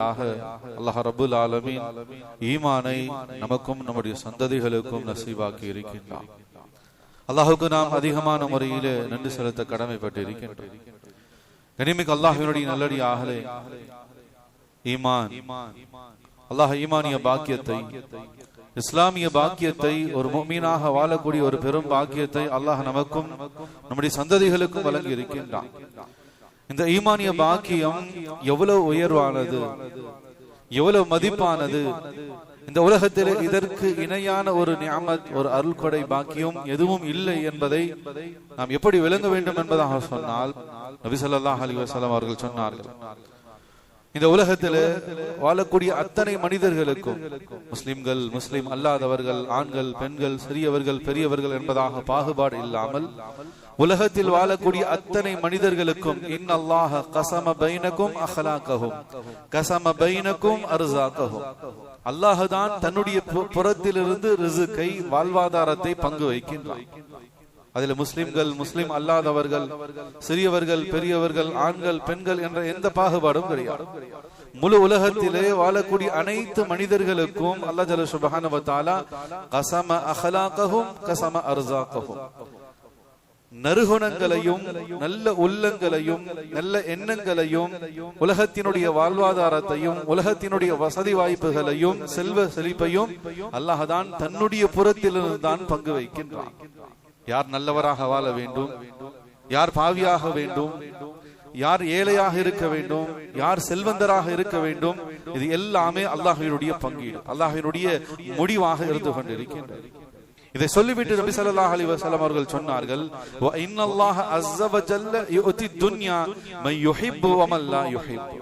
அல்லாஹ் ரப்புல் ஆலமீன் ஈமானை நமக்கும் நம்முடைய சந்ததிகளுக்கும் நசீபாக்கி இருக்கின்றான். அல்லாஹுக்கு நாம் அதிகமான முறையிலே நன்றி செலுத்த கடமைப்பட்டு இருக்கின்றோம். கனிமிக்கு அல்லாஹ்வினுடைய நல்லடியார்களே, ஈமான், அல்லாஹ் ஈமானிய பாக்கியத்தை, இஸ்லாமிய பாக்கியத்தை, ஒரு முஃமினாக வாழக்கூடிய ஒரு பெரும் பாக்கியத்தை அல்லாஹ் நமக்கும் நம்முடைய சந்ததிகளுக்கும் வழங்கி இருக்கின்றான். இந்த ஈமானிய பாக்கியம் எவ்வளவு உயர்வானது, எவ்வளவு மதிப்பானது, இந்த உலகத்திலே இதற்கு இணையான ஒரு நிஅமத், ஒரு அருள்கொடை பாக்கியம் எதுவும் இல்லை என்பதை நாம் எப்படி விளங்க வேண்டும் என்பதாக சொன்னால், நபி ஸல்லல்லாஹு அலைஹி வஸல்லம் அவர்கள் சொன்னார்கள், இந்த உலகத்திலே வாழக்கூடிய அத்தனை மனிதர்களுக்கும், முஸ்லிம்கள், முஸ்லிம் அல்லாதவர்கள், ஆண்கள், பெண்கள், சிறியவர்கள், பெரியவர்கள் என்பதாக பாகுபாடு இல்லாமல் உலகத்தில் வாழக்கூடிய அத்தனை மனிதர்களுக்கும் இன்னல்லாஹ கஸம பைனகும் அஹ்லாகஹும் கஸம பைனகும் அர்ஸாகஹும், அல்லாஹ் தான் தன்னுடைய புறத்திலிருந்து ரிஸ்கை, வாழ்வாதாரத்தை பங்கு வைக்கின்றான். அதில் முஸ்லிம்கள், முஸ்லிம் அல்லாதவர்கள், சிறியவர்கள், பெரியவர்கள், ஆண்கள், பெண்கள் என்ற எந்த பாகுபாடும் கிடையாது. முழு உலகத்திலே வாழக்கூடிய அனைத்து மனிதர்களுக்கும் அல்லாஹ் ஜல்ல சுப்ஹானஹு வ தஆலா கஸம அஹ்லாகஹும் கஸம அர்ஸாகஹும், நறுகுணங்களையும், நல்ல உள்ளங்களையும், நல்ல எண்ணங்களையும், உலகத்தினுடைய வாழ்வாதாரத்தையும், உலகத்தினுடைய வசதி வாய்ப்புகளையும், செல்வ செழிப்பையும் அல்லாஹ் தான் தன்னுடைய புறத்திலிருந்து தான் பங்கு வைக்கின்றான். யார் நல்லவராக வாழ வேண்டும், யார் பாவியாக வேண்டும், யார் ஏழையாக இருக்க வேண்டும், யார் செல்வந்தராக இருக்க வேண்டும், இது எல்லாமே அல்லாஹ்வினுடைய பங்கீடு, அல்லாஹ்வினுடைய முடிவாக இருந்து கொண்டிருக்கின்றது. இதை சொல்லிவிட்டு நபி ஸல்லல்லாஹு அலைஹி வஸல்லம் அவர்கள் சொன்னார்கள், வ இன்னல்லாஹ அஸ்ஸ வ ஜல்ல யுதி துன்யா மன் யுஹிப்பு வ மன் லா யுஹிப்பு,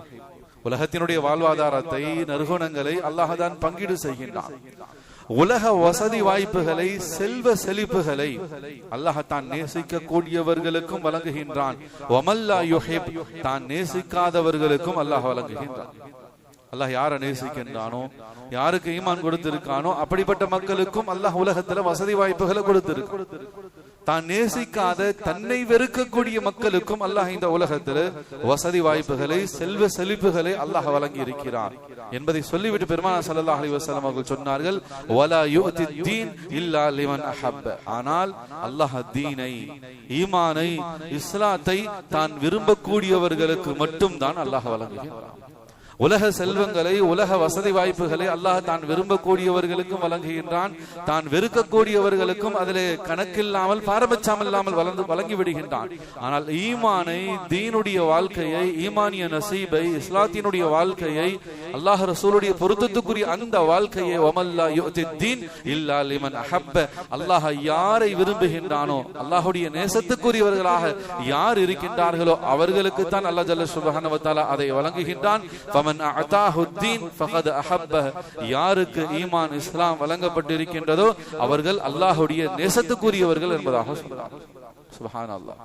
உலகத்தினுடைய வாழ்வாதாரத்தை, நற்குணங்களை அல்லாஹ் தான் பங்கீடு செய்கின்றான். உலக வசதி வாய்ப்புகளை, செல்வ செழிப்புகளை அல்லாஹ் தான் நேசிக்க கூடியவர்களுக்கும் வழங்குகின்றான். வ மன் லா யுஹிப், தான் நேசிக்காதவர்களுக்கும் அல்லாஹ் வழங்குகின்றான். அல்லாஹ் யாரை நேசிக்கின்றானோ, யாருக்கு ஈமான் கொடுத்திருக்கானோ அப்படிப்பட்ட மக்களுக்கும் அல்லாஹ் உலகத்துல வசதி வாய்ப்புகளை கொடுத்திருக்கான். தான் நேசிக்காத, தன்னை வெறுக்கக்கூடிய மக்களுக்கும் அல்லாஹ் இந்த உலகத்துல வசதி வாய்ப்புகளை, செல்வ செழிப்புகளை அல்லாஹ் வழங்கி இருக்கிறார் என்பதை சொல்லிவிட்டு பெருமானார் ஸல்லல்லாஹு அலைஹி வஸல்லம் அவர்கள் சொன்னார்கள், வலா யுதி தீன் இல்லா லிமன் அஹப்ப, ஆனால் அல்லாஹ் தீனை, ஈமானை, இஸ்லாத்தை தான் விரும்பக்கூடியவர்களுக்கு மட்டும் தான் அல்லாஹ் வழங்குகிறார். உலக செல்வங்களை, உலக வசதி வாய்ப்புகளை அல்லாஹ் தான் விரும்பக்கூடியவர்களுக்கும் வழங்குகின்றான், தான் வெறுக்கக்கூடியவர்களுக்கும் அதிலே கணக்கில்லாமல், பாரபட்சமில்லாமல் வழங்கி விடுகின்றான். ஆனால் ஈமானை, தீனுடைய வாழ்க்கையை, ஈமானிய நசீபை, இஸ்லாத்தினுடைய வாழ்க்கையை, அல்லாஹ் ரசூலுடைய பொருத்தத்துக்குரிய அந்த வாழ்க்கையை, வமல்லா யுதி தீன் இல்லா லிமன் அஹப்ப, அல்லாஹ் யாரை விரும்புகின்றானோ, அல்லாஹ்வுடைய நேசத்துக்குரியவர்களாக யார் இருக்கின்றார்களோ அவர்களுக்கு தான் அல்லாஹ் ஜல்ல சுப்ஹானஹு வ தஆலா அதை வழங்குகின்றான். யாருக்கு ஈமான், இஸ்லாம் வழங்கப்பட்டிருக்கின்றதோ அவர்கள் அல்லாஹ்வுடைய நேசத்துக்குரியவர்கள் என்பதாக சொல்றார். சுப்ஹானல்லாஹ்.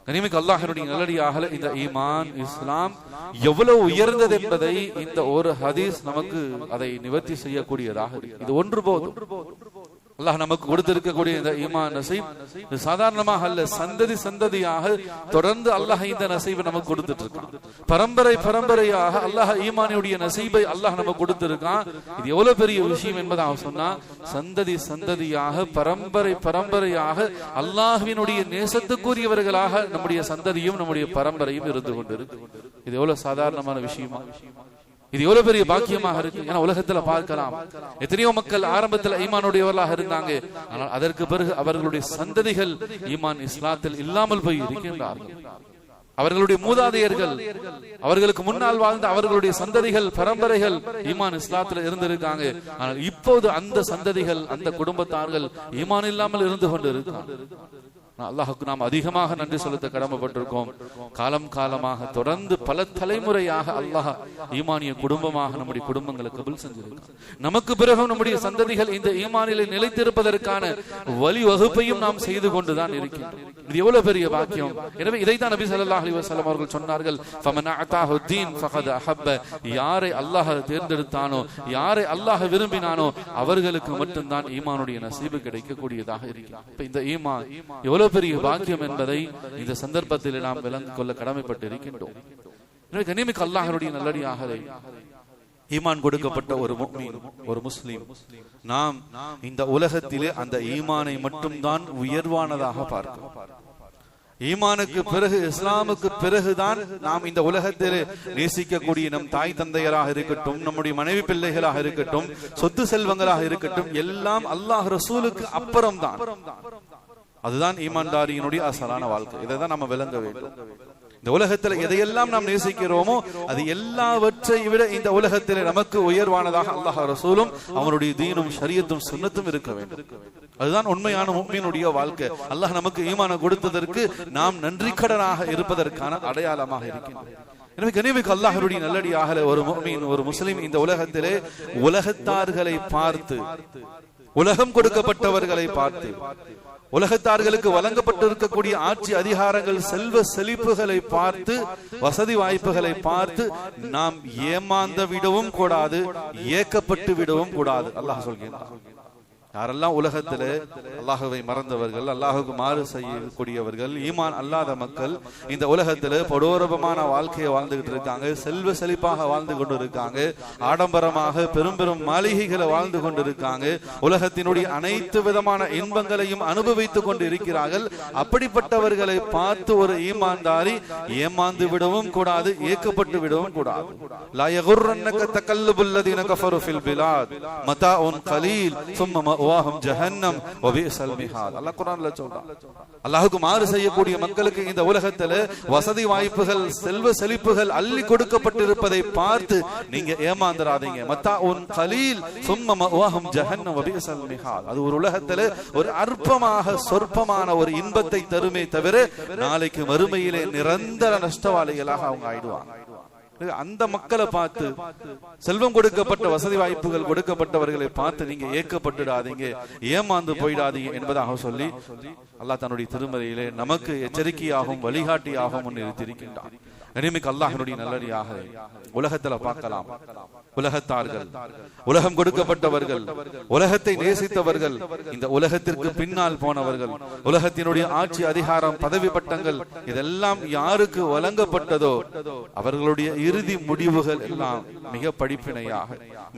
கனிமிக்க அல்லாஹ்வுடைய நல்லடியார்களே, இந்த ஈமான், இஸ்லாம் எவ்வளவு உயர்ந்தது என்பதை இந்த ஒரு ஹதீஸ் நமக்கு அதை நிவர்த்தி செய்யக்கூடியதாக இருக்கு. இது ஒன்று போதும். அல்லாஹ் நமக்கு கொடுத்திருக்கக்கூடிய இந்த ஈமான் நசீப் சாதாரணமாக அல்ல, சந்ததி சந்ததியாக தொடர்ந்து அல்லாஹ் இந்த நசீபை நமக்கு கொடுத்துட்டு இருக்கான். பரம்பரை பரம்பரையாக அல்லாஹ் ஈமானுடைய நசீபை அல்லாஹ் நமக்கு கொடுத்திருக்கான். இது எவ்வளவு பெரிய விஷயம் என்பதாக சொன்னா, சந்ததி சந்ததியாக, பரம்பரை பரம்பரையாக அல்லாஹ்வினுடைய நேசத்துக்குரியவர்களாக நம்முடைய சந்ததியும் நம்முடைய பரம்பரையும் இருந்து கொண்டிருக்கு. இது எவ்வளவு சாதாரணமான விஷயமா, இது எவ்வளவு பெரிய பாக்கியமாக இருக்கு. ஏன்னா உலகத்துல பார்க்கலாம், எத்தனையோ மக்கள் ஆரம்பத்தில் ஈமானுடையவர்களாக இருந்தாங்க, ஆனால் அதற்கு பிறகு அவர்களுடைய சந்ததிகள் ஈமான், இஸ்லாத்தில் இல்லாமல் போய் இருக்கின்றார்கள். அவர்களுடைய மூதாதையர்கள், அவர்களுக்கு முன்னால் வாழ்ந்த அவர்களுடைய சந்ததிகள், பரம்பரைகள் ஈமான், இஸ்லாத்தில் இருந்திருக்காங்க. ஆனால் இப்போது அந்த சந்ததிகள், அந்த குடும்பத்தார்கள் ஈமான் இல்லாமல் இருந்து கொண்டு இருக்காங்க. அல்லாஹுக்கு நாம் அதிகமாக நன்றி செலுத்த கடமைப்பட்டிருக்கோம். காலம் காலமாக தொடர்ந்து பல தலைமுறையாக அல்லாஹ் ஈமானிய குடும்பமாக நம்முடைய குடும்பங்களை கபூல் செஞ்சிருக்கான். நமக்கு பிறகு நம்முடைய சந்ததிகள் இந்த ஈமானிலே நிலைத்திருப்பதற்கான வழி வகுப்பையும் நாம் செய்து கொண்டுதான் இருக்கின்றோம். இது எவ்வளவு பெரிய பாக்கியம். எனவே இதைத்தான் நபி ஸல்லல்லாஹு அலைஹி வஸல்லம் அவர்கள் சொன்னார்கள், ஃபமன் அஅதாஹு தீன் ஃபகத் அஹப்ப, யாரை அல்லாஹ் தேர்ந்தெடுத்தானோ, யாரை அல்லாஹ் விரும்பினானோ அவர்களுக்கு மட்டும்தான் ஈமானுடைய நசீபு கிடைக்கக்கூடியதாக இருக்கிறது. இப்ப இந்த ஈமான் எவ்வளவு பெரிய பாக்கியம் என்பதை இந்த சந்தர்ப்பத்தில் நாம் விளங்கிக் கொள்ள கடமைப்பட்டு இருக்கின்றோம். கனிமிக்க அல்லாஹ்வுடைய நல்லடியார்களே, ஈமான் கொடுக்கப்பட்ட ஒரு முஃமின், ஒரு முஸ்லிம், நாம் இந்த உலகத்திலே அந்த ஈமானை மட்டும்தான் உயர்வானதாக பார்க்கிறோம். ஈமானுக்கு பிறகு, இஸ்லாமுக்கு பிறகுதான் நாம் இந்த உலகத்திலே நேசிக்கக்கூடிய நம் தாய் தந்தையராக இருக்கட்டும், நம்முடைய மனைவி பிள்ளைகளாக இருக்கட்டும், சொத்து செல்வங்களாக இருக்கட்டும், எல்லாம் அல்லாஹ் ரசூலுக்கு அப்புறம் தான். அதுதான் ஈமான்தாரியினுடைய அசலான வாழ்க்கை. இதை தான் நம்ம விளங்க வேண்டும். இந்த உலகத்தில் எதையெல்லாம் நாம் நேசிக்கிறோமோ அது எல்லாவற்றை விட இந்த உலகத்திலே நமக்கு உயர்வானதாக அல்லாஹ் ரசூலும் அவனுடைய தீனும் ஷரியத்தும் சுன்னத்தும் இருக்க வேண்டும். அதுதான் உண்மையான முஃமினுடைய வாழ்க்கை. அல்லாஹ் நமக்கு ஈமானை கொடுத்ததற்கு நாம் நன்றி கடனாக இருப்பதற்கான அடையாளமாக இருக்கின்றது. எனவே கனிமிக்கு அல்லாஹ்வுடைய நல்லடியாக ஒரு முஃமின், ஒரு முஸ்லிம் இந்த உலகத்திலே உலகத்தார்களை பார்த்து, உலகம் கொடுக்கப்பட்டவர்களை பார்த்து, உலகத்தார்களுக்கு வழங்கப்பட்டிருக்கக்கூடிய ஆட்சி அதிகாரங்கள், செல்வ செழிப்புகளை பார்த்து, வசதி வாய்ப்புகளை பார்த்து நாம் ஏமாந்து விடவும் கூடாது, ஏக்கப்பட்டு விடவும் கூடாது. அல்லாஹ் சொல்கின்றான், யாரெல்லாம் உலகத்திலே அல்லாஹுவை மறந்தவர்கள், அல்லாஹுக்கு மாறு செய்யக்கூடியவர்கள், ஈமான் அல்லாத மக்கள் இந்த உலகத்திலே படோரபமான வாழ்க்கையை வாழ்ந்துகிட்டு இருக்காங்க, செல்வ செழிப்பாக வாழ்ந்து கொண்டு இருக்காங்க, ஆடம்பரமாக பெரும் பெரும் மாளிகைகளை வாழ்ந்து கொண்டு இருக்காங்க, உலகத்தினுடைய அனைத்து விதமான இன்பங்களையும் அனுபவித்துக் கொண்டு இருக்கிறார்கள். அப்படிப்பட்டவர்களை பார்த்து ஒரு ஈமான்தாரி ஏமாந்து விடவும் கூடாது, ஏக்கப்பட்டு விடவும் கூடாது. லா யகுர்ரன்னக தகல்லுபுல் லதீன கஃபரு ஃபில் பிலாத் மதாஉன் கலீல் சும்ம ஜஹன்னம் வபிஸல் மிஹாத். அல்லாஹ் குர்ஆன்ல சொல்றான், அல்லாஹ்வுக்கு மாறு செய்யக்கூடிய மக்களுக்கு இந்த உலகத்துல வசதி வாய்ப்புகள், செல்வ செழிப்புகள் அள்ளி கொடுக்கப்பட்டிருப்பதை பார்த்து நீங்க ஏமாந்துராதீங்க. மத்தாஉன் கலீல் சும்ம மஅவாஹும் ஜஹன்னம் வபிஸல் மிஹாத். அது ஒரு உலகத்துல ஒரு அற்பமாக சொற்பமான ஒரு இன்பத்தை தருமே தவிர நாளைக்கு மறுமையிலே நிரந்தர நஷ்டவாளிகளாக அவங்க ஆயிடுவாங்க. அந்த மக்களை பார்த்து, செல்வம் கொடுக்கப்பட்ட வசதி வாய்ப்புகள் கொடுக்கப்பட்டவர்களை பார்த்து நீங்க ஏக்கப்பட்டுடாதீங்க, ஏமாந்து போயிடாதீங்க என்பதாக சொல்லி அல்லாஹ் தன்னுடைய திருமறையிலே நமக்கு எச்சரிக்கையாகவும் வழிகாட்டியாகவும் முன்னிறுத்தியிருக்கின்றான். கனிமிக்கு அல்லாஹ்வுடைய நல்லடியாக உலகத்துல பார்க்கலாம், உலகத்தார்கள், உலகம் கொடுக்கப்பட்டவர்கள், உலகத்தை நேசித்தவர்கள், இந்த உலகத்திற்கு பின்னால் போனவர்கள், உலகத்தினுடைய ஆட்சி அதிகாரம், பதவி பட்டங்கள் இதெல்லாம் யாருக்கு வழங்கப்பட்டதோ அவர்களுடைய இறுதி முடிவுகள் எல்லாம் மிக படிப்பினையாக,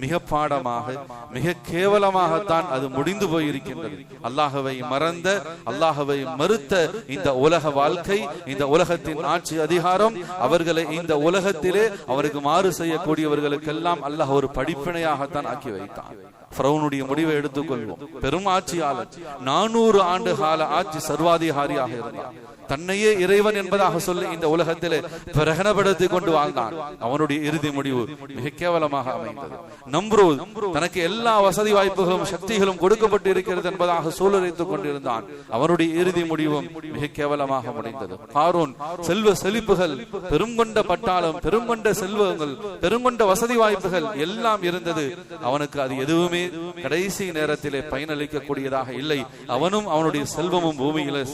மிக பாடமாக, மிக கேவலமாகத்தான் அது முடிந்து போயிருக்கின்றது. அல்லாஹ்வை மறந்த, அல்லாஹ்வை மறுத்த இந்த உலக வாழ்க்கை, இந்த உலகத்தின் ஆட்சி அதிகாரம் அவர்களை இந்த உலகத்திலே அவருக்கு மாறு செய்யக்கூடியவர்களுக்கெல்லாம் அல்லாஹ் ஒரு படிப்பினையாகத்தான் ஆக்கி வைத்தான். ஃபிரௌனுடைய முடிவை எடுத்துக்கொள்வோம். பெரும் ஆட்சியாளர், 400 ஆண்டு கால ஆட்சி சர்வாதிகாரியாக இருந்தார். தன்னையே இறைவன் என்பதாக சொல்லி இந்த உலகத்திலே பிரகடனப்படுத்திக் கொண்டு வாழ்ந்தான். அவனுடைய இறுதி முடிவு மிக கேவலமாக அமைந்தது. நம்ரூத் தனக்கு எல்லா வசதி வாய்ப்புகளும் சக்திகளும் கொடுக்கப்பட்டு இருக்கிறது என்பதாக சூழலித்துக் கொண்டிருந்தான். அவனுடைய இறுதி முடிவும் மிக கேவலமாக முடிந்தது. காரூன் செல்வ செழிப்புகள், பெருங்கொண்ட பட்டாளம், பெருங்கொண்ட செல்வங்கள், பெருங்கொண்ட வசதி வாய்ப்புகள் எல்லாம் இருந்தது. அவனுக்கு அது எதுவுமே கடைசி நேரத்திலே பயனளிக்க கூடியதாக இல்லை. அவனும் அவனுடைய செல்வமும் பூமியிலே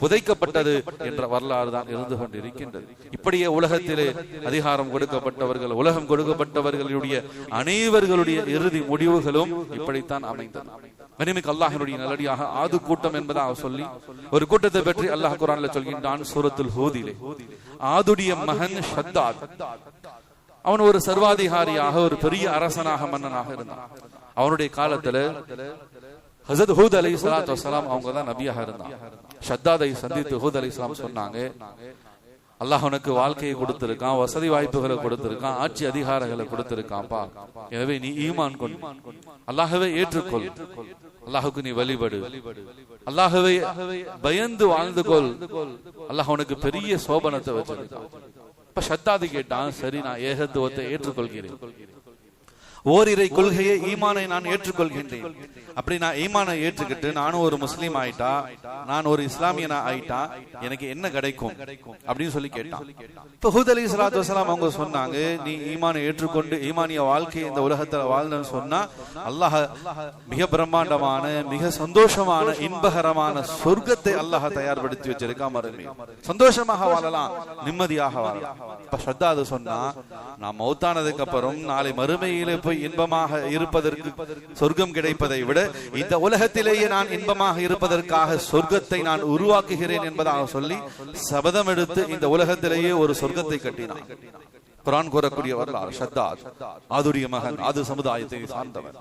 புதைக்கப்பட்டது என்ற வரலாறு தான் இருந்து கொண்டிருக்கின்றது. இப்படியே உலகத்திலே அதிகாரம் கொடுக்கப்பட்டவர்கள், உலகம் கொடுக்கப்பட்டவர்களுடைய அனைவர்களுடைய இறுதி முடிவுகளும் இப்படித்தான் அமைந்தது. கனிமிக்கு அல்லாஹ்வுடைய நல்லடியாக ஆது கூட்டம் என்பதாக சொல்லி ஒரு கூட்டத்தை பற்றி அல்லாஹ் குர்ஆன்ல சொல்கின்றான். சூரத்துல் ஹூதிலே ஆதுடைய மகன் ஷத்தாத், அவன் ஒரு சர்வாதிகாரியாக, ஒரு பெரிய அரசனாக, மன்னனாக இருந்தான். அவனுடைய காலத்துல ஹஸரத் ஹூத் அலைஹிஸ்ஸலாத்து வஸ்ஸலாம் அவங்க தான் நபியாக இருந்தாங்க. ஷத்தாதை சந்தித்து ஹூத் அலைஹிஸ்ஸலாம் சொன்னாங்க, அல்லாஹ் உனக்கு வாழ்க்கையை கொடுத்திருக்கான், வசதி வாய்ப்புகளை கொடுத்திருக்கான், ஆட்சி அதிகாரங்களை கொடுத்திருக்கான்பா. எனவே நீ ஈமான் கொண்டு அல்லாஹ்வை ஏற்றுக்கொள், அல்லாஹுக்கு நீ வழிபடு, அல்லாஹ்வை பயந்து வாழ்ந்து கொள். அல்லாஹ் உனக்கு பெரிய சோபனத்தை வச்சிருக்கான். இப்ப ஷத்தாது கேட்டான், சரி நான் ஏகத்துவத்தை ஏற்றுக்கொள்கிறேன், ஓரிரை கொள்கையை, ஈமானை நான் ஏற்றுக்கொள்கின்றேன். அப்படி நான் ஈமானை ஏற்றுக்கிட்டு நானும் ஒரு முஸ்லீம் ஆயிட்டா, நான் ஒரு இஸ்லாமியனா ஆயிட்டா எனக்கு என்ன கிடைக்கும் அப்படின்னு சொல்லி கேட்டான். இப்ப ஹூத் அலைஹிஸ்ஸலாத்து வஸ்ஸலாம் அவங்க சொன்னாங்க, நீ ஈமானை ஏற்றுக்கொண்டு ஈமானிய வாழ்க்கையை இந்த உலகத்துல வாழ்ந்தன்னு சொன்னா அல்லாஹ் மிக பிரம்மாண்டமான, மிக சந்தோஷமான, இன்பகரமான சொர்க்கத்தை அல்லாஹ் தயார்படுத்தி வச்சிருக்கா. மறுமை சந்தோஷமாக வாழலாம், நிம்மதியாக வாழலாம். இப்ப ஷத்தாது சொன்னா, நான் மௌத்தானதுக்கு அப்புறம் நாளை மறுமையிலே போய் இன்பமாக இருப்பதற்கு, சொர்க்கம் கிடைப்பதை விட இந்த உலகத்திலேயே நான் இன்பமாக இருப்பதற்காக சொர்க்கத்தை நான் உருவாக்குகிறேன் என்பதாக சொல்லி சபதம் எடுத்து இந்த உலகத்திலேயே ஒரு சொர்க்கத்தை கட்டினான். குர்ஆன் கூறக்கூடிய வரலாறு. ஷத்தாத் ஆதுடைய மகன், ஆது சமுதாயத்தை சார்ந்தவர்.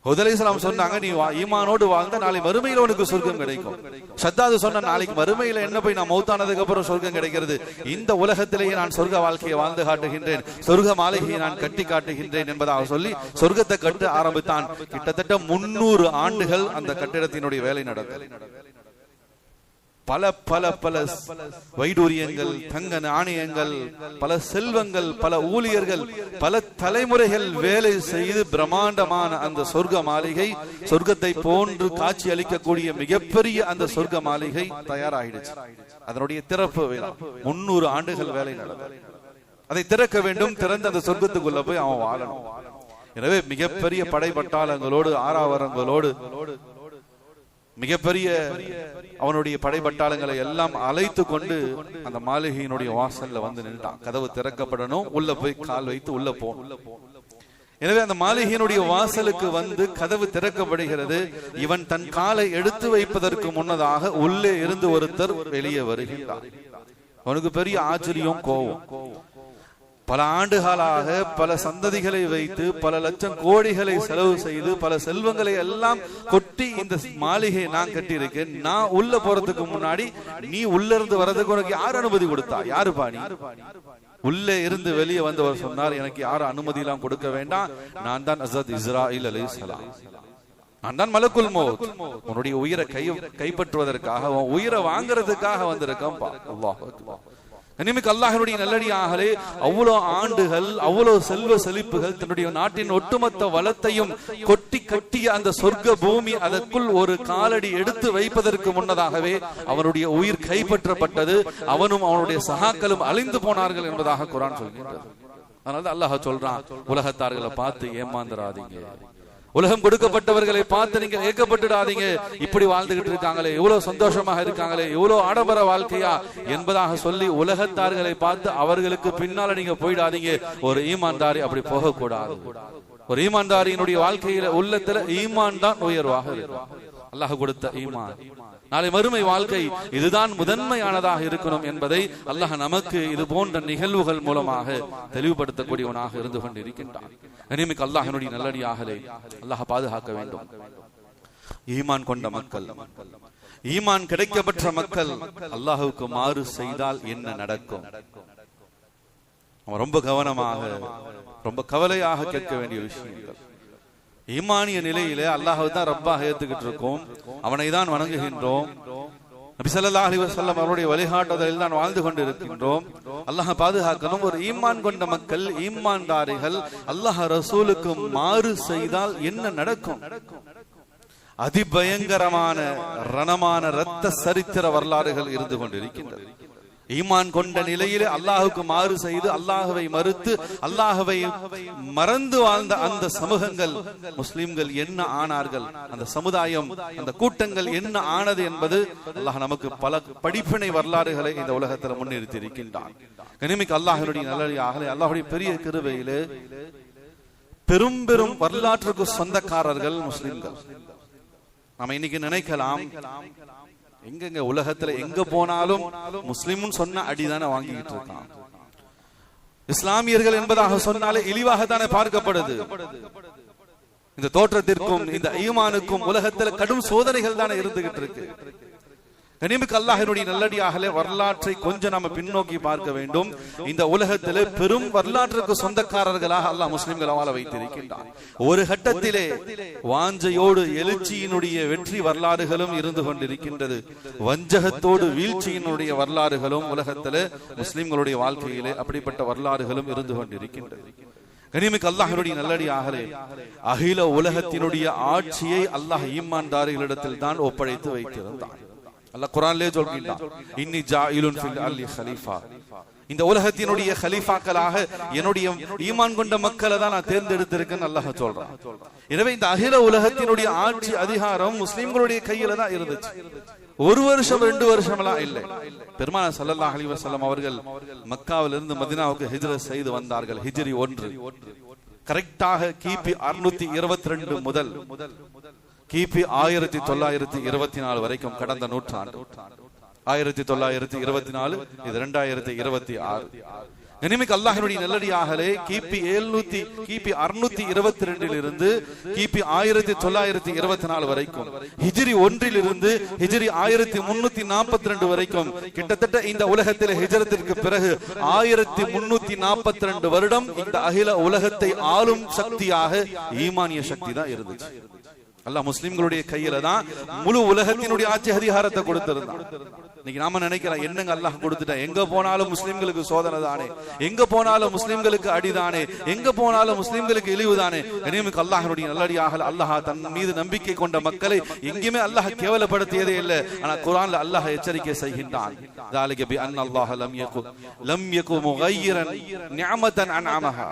ஹூத் அலைஹிஸ்ஸலாம் சொன்னாங்க, நீ ஈமானோடு வாழ்ந்த நாளை மறுமையில உனக்கு சொர்க்கம் கிடைக்கும். ஷத்தாது சொன்ன, நாளைக்கு மறுமையில என்ன போய் நான் மௌத்தானதுக்கு அப்புறம் சொர்க்கம் கிடைக்கிறது, இந்த உலகத்திலேயே நான் சொர்க்க வாழ்க்கையை வாழ்ந்து காட்டுகின்றேன், சொர்க்க மாளிகையை நான் கட்டி காட்டுகின்றேன் என்பதாக சொல்லி சொர்க்கத்தை கட்ட ஆரம்பித்தான். கிட்டத்தட்ட 300 ஆண்டுகள் அந்த கட்டிடத்தினுடைய வேலை நடந்தது. பல பல பல வைடூரியங்கள், தங்க நாணயங்கள், பல செல்வங்கள், பல ஊழியர்கள், பல தலைமுறைகள் வேலை செய்து பிரம்மாண்டமான அந்த சொர்க்க மாளிகை, சொர்க்கத்தை போன்று காட்சி அளிக்கக்கூடிய மிகப்பெரிய அந்த சொர்க்க மாளிகை தயாராகிடுச்சு. அதனுடைய திறப்பு விழா 300 ஆண்டுகள் வேலை நடந்தது. அதை திறக்க வேண்டும். திறந்த அந்த சொர்க்கத்துக்குள்ள போய் அவன் வாழணும். எனவே மிகப்பெரிய படைப்பட்டாளங்களோடு, ஆறாவரங்களோடு, மிகப்பெரிய அவனுடைய படைப்பட்டாளங்களை எல்லாம் அழைத்து கொண்டு அந்த மாளிகையினுடைய வாசல்ல வந்து நின்றான். கதவு திறக்கப்படணும், உள்ள போய் கால் வைத்து உள்ள போகணும். எனவே அந்த மாளிகையினுடைய வாசலுக்கு வந்து கதவு திறக்கப்படுகிறது. இவன் தன் காலை எடுத்து வைப்பதற்கு முன்னதாக உள்ளே இருந்து ஒருத்தர் வெளியே வருகின்றார். அவனுக்கு பெரிய ஆச்சரியம், கோபம். பல ஆண்டுகளாக பல சந்ததிகளை வைத்து பல லட்சம் கோடிகளை செலவு செய்து பல செல்வங்களை எல்லாம் கொட்டி இந்த மாளிகையை நான் கட்டியிருக்கேன். நான் உள்ள போறதுக்கு முன்னாடி நீ உள்ள இருந்து வர்றதுக்கு உனக்கு யார் அனுமதி கொடுத்தா? யாரு பாணி? உள்ளே இருந்து வெளியே வந்தவர் சொன்னார், எனக்கு யாரும் அனுமதி எல்லாம் கொடுக்க வேண்டாம், நான் தான் ஹஸரத் இஸ்ராயில் அலைஹிஸ்ஸலாம், நான் தான் மலக்குல் மௌத், உன்னுடைய உயிரை கைப்பற்றுவதற்காக, உயிரை வாங்குறதுக்காக வந்திருக்கேன். அல்லாஹ் அக்பர். கனிமிக்க அல்லாஹ்வினுடைய நல்லடியார்களே, அவ்வளவு ஆண்டுகள், அவ்வளவு செல்வ செழிப்புகள், தன்னுடைய நாட்டின் ஒட்டுமொத்த வளத்தையும் கொட்டி கட்டிய அந்த சொர்க்க பூமி, அதற்குள் ஒரு காலடி எடுத்து வைப்பதற்கு முன்னதாகவே அவனுடைய உயிர் கைப்பற்றப்பட்டது. அவனும் அவனுடைய சகாக்களும் அழிந்து போனார்கள் என்பதாக குர்ஆன் சொல்கிறது. அதனால அல்லாஹ் சொல்றான், உலகத்தார்களை பார்த்து ஏமாந்துராதீங்க, உலகம் கொடுக்கப்பட்டவர்களை பார்த்து நீங்க ஏக்கப்பட்டுடாதீங்க. இப்படி வாழ்ந்துகிட்டு இருக்காங்களே, இவ்வளவு சந்தோஷமாக இருக்காங்களே, இவ்வளவு ஆடம்பர வாழ்க்கையா என்பதாக சொல்லி உலகத்தார்களை பார்த்து அவர்களுக்கு பின்னால நீங்க போயிடாதீங்க. ஒரு ஈமான்தாரி அப்படி போகக்கூடாது. ஒரு ஈமான்தாரியினுடைய வாழ்க்கையில உள்ளத்துல ஈமான் தான் உயர்வாக இருக்கும். அல்லாஹ் கொடுத்த ஈமான், நாளை மறுமை வாழ்க்கை இதுதான் முதன்மையானதாக இருக்கணும் என்பதை அல்லாஹ் நமக்கு இது போன்ற நிகழ்வுகள் மூலமாக தெளிவுபடுத்தக்கூடியவனாக இருந்து கொண்டிருக்கின்றான். கனிமிக்க அல்லாஹ்வினுடைய நல்லடியார்களே, அல்லாஹ் பாதுகாக்க வேண்டும். ஈமான் கொண்ட மக்கள், ஈமான் கிடைக்கப்பெற்ற மக்கள் அல்லாஹுக்கு மாறு செய்தால் என்ன நடக்கும்? ரொம்ப கவனமாக, ரொம்ப கவலையாக கேட்க வேண்டிய விஷயங்கள். ஈமானிய நிலையிலே அல்லாஹ்வை தான் ரப்பாக ஏத்துக்கிட்டு இருக்கோம், அவனை தான் வணங்குகின்றோம், நபி ஸல்லல்லாஹு அலைஹி வஸல்லம் அவருடைய வழிகாட்டுதலில் தான் வாழ்ந்து கொண்டிருக்கின்றோம். அல்லாஹ் பாதுகாக்கணும். ஒரு ஈமான் கொண்ட மக்கள், ஈமான்தாரிகள் அல்லாஹ் ரசூலுக்கு மாறு செய்தால் என்ன நடக்கும்? அதிபயங்கரமான ரணமான இரத்த சரித்திர வரலாறுகள் இருந்து கொண்டிருக்கின்றது. ஈமான் கொண்ட நிலையிலே அல்லாஹுக்கு மாறு செய்து, அல்லாஹுவை மறுத்து, அல்லாஹுவை மறந்து வாழ்ந்த அந்த சமூகங்கள், முஸ்லிம்கள் என்ன ஆனார்கள், அந்த சமுதாயம், அந்த கூட்டங்கள் என்ன ஆனது என்பது அல்லாஹ் நமக்கு பல படிப்பினை வரலாறுகளை இந்த உலகத்தில் முன்னிறுத்தி இருக்கின்றான். கனிமிக்க அல்லாஹ்வினுடைய நல்லடியார்களே, அல்லாஹ்வுடைய பெரிய கிருபையிலே பெரும் பெரும் வரலாற்றுக்கு சொந்தக்காரர்கள் முஸ்லிம்கள். நாம இன்னைக்கு நினைக்கலாம், எங்க உலகத்துல எங்க போனாலும் முஸ்லிம் சொன்ன அடிதானே வாங்கிட்டு இருக்கான். இஸ்லாமியர்கள் என்பதாக சொன்னாலே இழிவாக தானே பார்க்கப்படுது. இந்த தோற்றத்திற்கும் இந்த ஈமானுக்கும் உலகத்துல கடும் சோதனைகள் தானே இருந்துகிட்டு இருக்கு. கனிமிக்க அல்லாஹ்வினுடைய நல்லடியார்களே, வரலாற்றை கொஞ்சம் நாம பின்னோக்கி பார்க்க வேண்டும். இந்த உலகத்திலே பெரும் வரலாற்றுக்கு சொந்தக்காரர்களாக அல்லாஹ் முஸ்லிம்களை வாழ வைத்திருக்கின்றான். ஒரு கட்டத்திலே வாஞ்சையோடு எழுச்சியினுடைய வெற்றி வரலாறுகளும் இருந்து கொண்டிருக்கின்றது, வஞ்சகத்தோடு வீழ்ச்சியினுடைய வரலாறுகளும் உலகத்திலே முஸ்லிம்களுடைய வாழ்க்கையிலே அப்படிப்பட்ட வரலாறுகளும் இருந்து கொண்டிருக்கின்றது. கனிமிக்க அல்லாஹ்வினுடைய நல்லடியார்களே, அகில உலகத்தினுடைய ஆட்சியை அல்லாஹ் ஈமான்தாரிகளிடத்தில் தான் ஒப்படைத்து வைத்திருந்தான். அல்லாஹ் குர்ஆனிலே சொல்கிறான், இன்னி ஜாயிலுன் ஃபில் அர்லி கலீஃபா, இந்த உலகத்தினுடைய கலீஃபாக்களாக என்னுடைய ஈமான் கொண்ட மக்களை தான் நான் தேர்ந்தெடுத்திருக்கேன்னு அல்லாஹ் சொல்றான். எனவே இந்த அகில உலகத்தினுடைய ஆட்சி அதிகாரம் முஸ்லிம்களுடைய கையில தான் இருந்துச்சு. ஒரு வருஷம் 2 வருஷம் எல்லாம் இல்லை. பெருமானார் ஸல்லல்லாஹு அலைஹி வஸல்லம் அவர்கள் மக்காவிலிருந்து மதீனாவுக்கு ஹிஜ்ரத் செய்து வந்தார்கள். ஹிஜ்ரி 1 கரெக்டாக கிபி 622 முதல் கிபி 1924 வரைக்கும் கடந்த நூற்றாண்டு. 1924, இது 2026. கனிமிக்கு அல்லாஹ்வினுடைய நல்லடியார்களே, கிபி 622 இருந்து கிபி 1924 வரைக்கும், ஹிஜ்ரி 1 இருந்து ஹிஜ்ரி 1342 வரைக்கும், கிட்டத்தட்ட இந்த உலகத்தில் ஹிஜ்ரத்திற்கு பிறகு 1342 வருடம் இந்த அகில உலகத்தை ஆளும் சக்தியாக ஈமானிய சக்தி தான் இருந்துச்சு. அல்லாஹ் முஸ்லிம்களுடைய கையில தான் முழு உலகத்தினுடைய ஆட்சி அதிகாரத்தை கொடுத்திருந்தான். இன்னைக்கு நாம நினைக்கிறோம், என்னங்க அல்லாஹ் கொடுத்துட்டா, எங்க போனாலும் முஸ்லிம்களுக்கு சோதனை தானே, எங்க போனாலும் முஸ்லிம்களுக்கு அடிதானே, எங்க போனாலும் முஸ்லிம்களுக்கு இழிவு தானே. கனிமிக்கு அல்லாஹ்வினுடைய நல்லடியாக அல்லாஹ் தன் மீது நம்பிக்கை கொண்ட மக்களை எங்கேயுமே அல்லாஹ் கேவலப்படுத்தியதே இல்லை. ஆனா குர்ஆன்ல அல்லாஹ் எச்சரிக்கை செய்கின்றான், ذلك بأن الله لم يكن مغيرا نعمة أنعمها.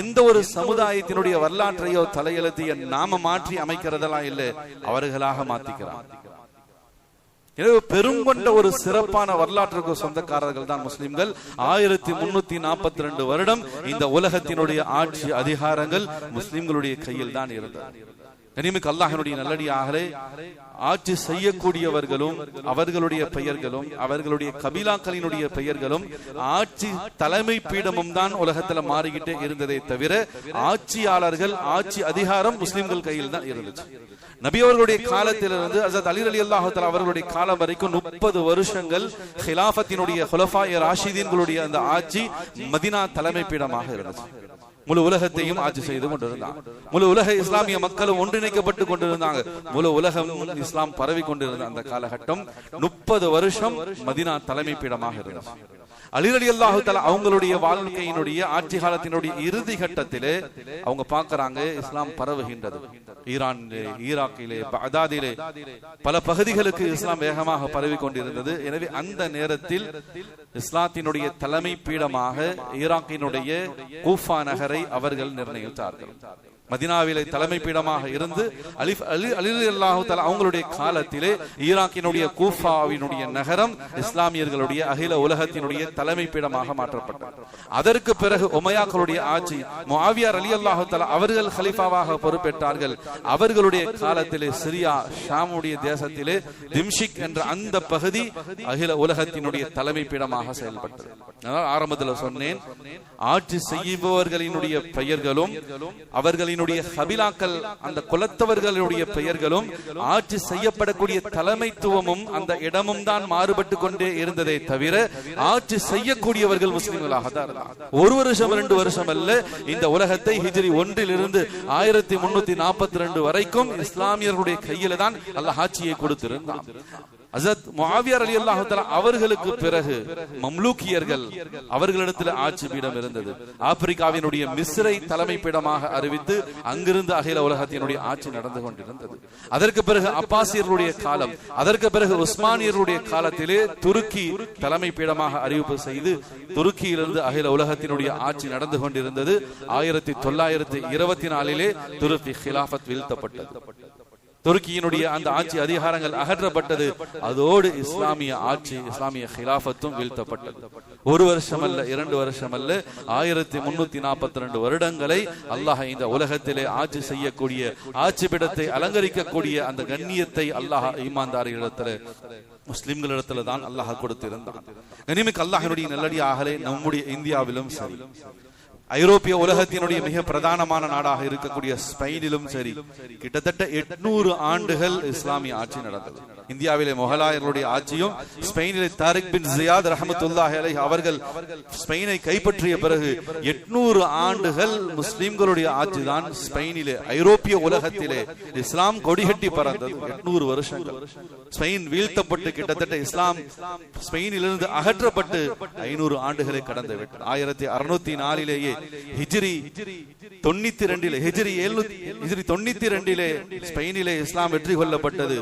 எந்த ஒரு சமுதாயத்தினுடைய வரலாற்றையோ தலையெழுத்தையோ நாம மாற்றி அமைக்கிறதெல்லாம் இல்லை, அவர்களாக மாத்திக்கிறான். எனவே பெரும் கொண்ட ஒரு சிறப்பான வரலாற்றுக்கு சொந்தக்காரர்கள் தான் முஸ்லிம்கள். 1342 வருடம் இந்த உலகத்தினுடைய ஆட்சி அதிகாரங்கள் முஸ்லிம்களுடைய கையில் தான் இருந்தது. கனிமிக்கு அல்லாஹ்வினுடைய நல்லடியார்களே, ஆட்சி செய்யக்கூடியவர்களும் அவர்களுடைய பெயர்களும் அவர்களுடைய கபீலாக்களினுடைய பெயர்களும் ஆட்சி தலைமை பீடமும் தான் உலகத்துல மாறிக்கிட்டே இருந்ததை தவிர ஆட்சியாளர்கள் ஆட்சி அதிகாரம் முஸ்லிம்கள் கையில் தான் இருந்துச்சு. நபி அவர்களுடைய காலத்திலிருந்து ஹஜ்ரத் அலி ரலியல்லாஹு தஆலா அவர்களுடைய காலம் வரைக்கும் 30 வருஷங்கள் ஹிலாஃபத்தினுடைய குலஃபாய ராஷிதீன்களுடைய அந்த ஆட்சி மதீனா தலைமை பீடமாக இருந்துச்சு. முழு உலகத்தையும் ஆட்சி செய்து கொண்டிருந்தாங்க. முழு உலக இஸ்லாமிய மக்களும் ஒன்றிணைக்கப்பட்டு கொண்டிருந்தாங்க. முழு உலகம் இஸ்லாம் பரவி கொண்டிருந்த அந்த காலகட்டம் 30 வருஷம் மதீனா தலைமை பீடமாக இருந்தது. அலி ரலியல்லாஹு தஆலா அவங்களுடைய வாழ்க்கையினுடைய ஆட்சி காலத்தினுடைய இறுதி கட்டத்திலே அவங்க பார்க்கறாங்க, இஸ்லாம் பரவுகின்றது. ஈரானிலே, ஈராக்கிலே, பக்தாதிலே பல பகுதிகளுக்கு இஸ்லாம் வேகமாக பரவி கொண்டிருந்தது. எனவே அந்த நேரத்தில் இஸ்லாத்தினுடைய தலைமை பீடமாக ஈராக்கினுடைய கூஃபா நகரை அவர்கள் நிர்ணயித்தார்கள். மதீனாவிலே தலைமை பீடமாக இருந்து அலி ரலியல்லாஹு தஆலா அவங்களுடைய காலத்திலே ஈராக்கினுடைய கூஃபாவினுடைய நகரம் இஸ்லாமியர்களுடைய அகில உலகத்தினுடைய தலைமை பீடமாக மாற்றப்பட்டது. அதற்கு பிறகு உமையாக்களுடைய ஆட்சி, முஆவியா ரலியல்லாஹு தஆலா அவர்கள் கலீஃபாவாக பொறுப்பேற்றார்கள். அவர்களுடைய காலத்திலே சிரியா ஷாமுடைய தேசத்திலே திம்ஷிக் என்ற அந்த பகுதி அகில உலகத்தினுடைய தலைமை பீடமாக செயல்பட்டது. அதனால் ஆரம்பத்தில் சொன்னேன், ஆட்சி செய்பவர்களினுடைய பெயர்களும் அவர்களின் கபிலாக்கள் அந்த குலத்தவர்களுடைய பெயர்களும் ஆட்சி செய்யப்படக்கூடிய தலைமைத்துவமும் அந்த இடமும் தான் மாறுபட்டு கொண்டே இருந்ததை தவிர ஆட்சி செய்யக்கூடியவர்கள் முஸ்லிம்களாக தான் இருந்தார். ஒரு வருஷம் 2 வருஷம் அல்ல, இந்த உலகத்தை ஹிஜ்ரி 1 இருந்து 1342 வரைக்கும் இஸ்லாமியர்களுடைய கையில தான் அல்லாஹ் ஆட்சியை கொடுத்திருந்தான். ஹஜ்ரத் முஆவியா ரலியல்லாஹு தஆலா அவர்களுக்கு பிறகு மம்லூக்கியர்கள் அவர்களிடத்தில் ஆட்சி பீடம் இருந்தது. ஆப்பிரிக்காவினுடைய மிஸ்ரை தலைமை பீடமாக அறிவித்து அங்கிருந்து அகில உலகத்தினுடைய ஆட்சி நடந்து கொண்டிருந்தது. அதற்கு பிறகு அப்பாசியர்களுடைய காலம், அதற்கு பிறகு உஸ்மானியர்களுடைய காலத்திலே துருக்கி தலைமை பீடமாக அறிவிப்பு செய்து துருக்கியிலிருந்து அகில உலகத்தினுடைய ஆட்சி நடந்து கொண்டிருந்தது. 1924 துருக்கி ஹிலாஃபத் வீழ்த்தப்பட்டது. துருக்கியினுடைய அந்த ஆட்சி அதிகாரங்கள் அகற்றப்பட்டது. அதோடு இஸ்லாமிய ஆட்சி, இஸ்லாமிய ஹிலாஃபத்தும் வீழ்த்தப்பட்டது. 1 வருஷம் அல்ல, 2 வருஷம் அல்ல, 1342 வருடங்களை அல்லாஹ் இந்த உலகத்திலே ஆட்சி செய்யக்கூடிய, ஆட்சி பீடத்தை அலங்கரிக்கக்கூடிய அந்த கண்ணியத்தை அல்லாஹ் ஈமான்தாரிகளிடத்துல, முஸ்லிம்களிடத்துல தான் அல்லாஹ் கொடுத்திருந்தான். கனிமிக்கு அல்லாஹ்வினுடைய நல்லடியார்களே, நம்முடைய இந்தியாவிலும் சரி, ஐரோப்பிய உலகத்தினுடைய மிக பிரதானமான நாடாக இருக்கக்கூடிய ஸ்பெயினிலும் சரி, கிட்டத்தட்ட 800 ஆண்டுகள் இஸ்லாமிய ஆட்சி நடந்தது. இந்தியாவிலே முகலாயர்களுடைய ஆட்சியும், ஸ்பெயினிலே தாரிக் பின் ஜியாத் ரஹ்மத்துல்லாஹி அலைஹி அவர்கள் ஸ்பெயினை கைப்பற்றிய பிறகு 800 ஆண்டுகள் முஸ்லிம்களுடைய ஆட்சி தான் ஸ்பெயினிலே, ஐரோப்பிய உலகத்திலே இஸ்லாம் கொடிகட்டி பறந்தது. 800 வருஷங்கள் ஸ்பெயின் வீழ்த்தப்பட்டு கிட்டத்தட்ட இஸ்லாம் ஸ்பெயினிலிருந்து அகற்றப்பட்டு 500 ஆண்டுகளை கடந்து விட்டது. 1604 ஹிஜ்ரி 92 ஸ்பெயினிலே இஸ்லாம் வெற்றி கொள்ளப்பட்டது.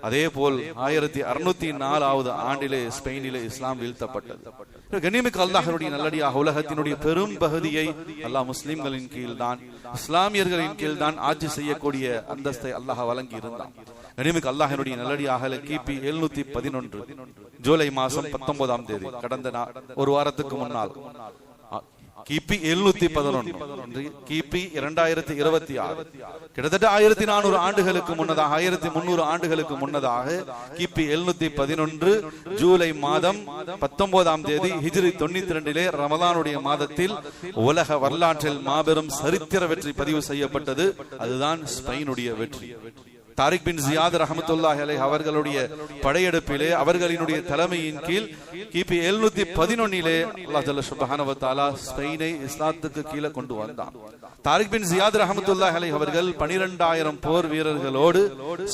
அதே போல் 1604 ஆண்டிலே ஸ்பெயினிலே இஸ்லாம் வீழ்த்தப்பட்டது. கண்ணியமிக்க அல்லாஹ்வுடைய நல்லடியாக உலகத்தினுடைய பெரும் பகுதியை அல்லாஹ் முஸ்லிம்களின் கீழ் தான், இஸ்லாமியர்களின் கீழ் தான் ஆட்சி செய்யக்கூடிய அந்தஸ்தை அல்லாஹ் வழங்கி இருந்தான். கண்ணியமிக்க அல்லாஹ்வுடைய நல்லடியாக கிபி 711 ஜூலை மாதம் 19ஆம் தேதி, கடந்த ஒரு வாரத்துக்கு முன்னால் கிபி 711, கிபி 2026, கிட்டத்தட்ட 1400 ஆண்டுகளுக்கு முன்னதாக, 1300 ஆண்டுகளுக்கு முன்னதாக கிபி 711 ஜூலை மாதம் 19ஆம் தேதி ஹிஜ்ரி 92 ரமலானுடைய மாதத்தில் உலக வரலாற்றில் மாபெரும் சரித்திர வெற்றி பதிவு செய்யப்பட்டது. அதுதான் ஸ்பெயினுடைய வெற்றி. தாரிக் பின் ஜியாத் ரஹ்மத்துல்லாஹி அலைஹி அவர்களுடைய படையெடுப்பிலே, அவர்களினுடைய தலைமையின் கீழ் கிபி 711 அல்லாஹ் ஜல்ல சுப்ஹானஹு வ தஆலா ஸ்பெயினை இஸ்லாத்துக்கு கீழே கொண்டு வந்தான். தாரிக் பின் ஜியாத் ரஹ்மத்துல்லாஹி அலைஹி அவர்கள் 12000 போர் வீரர்களோடு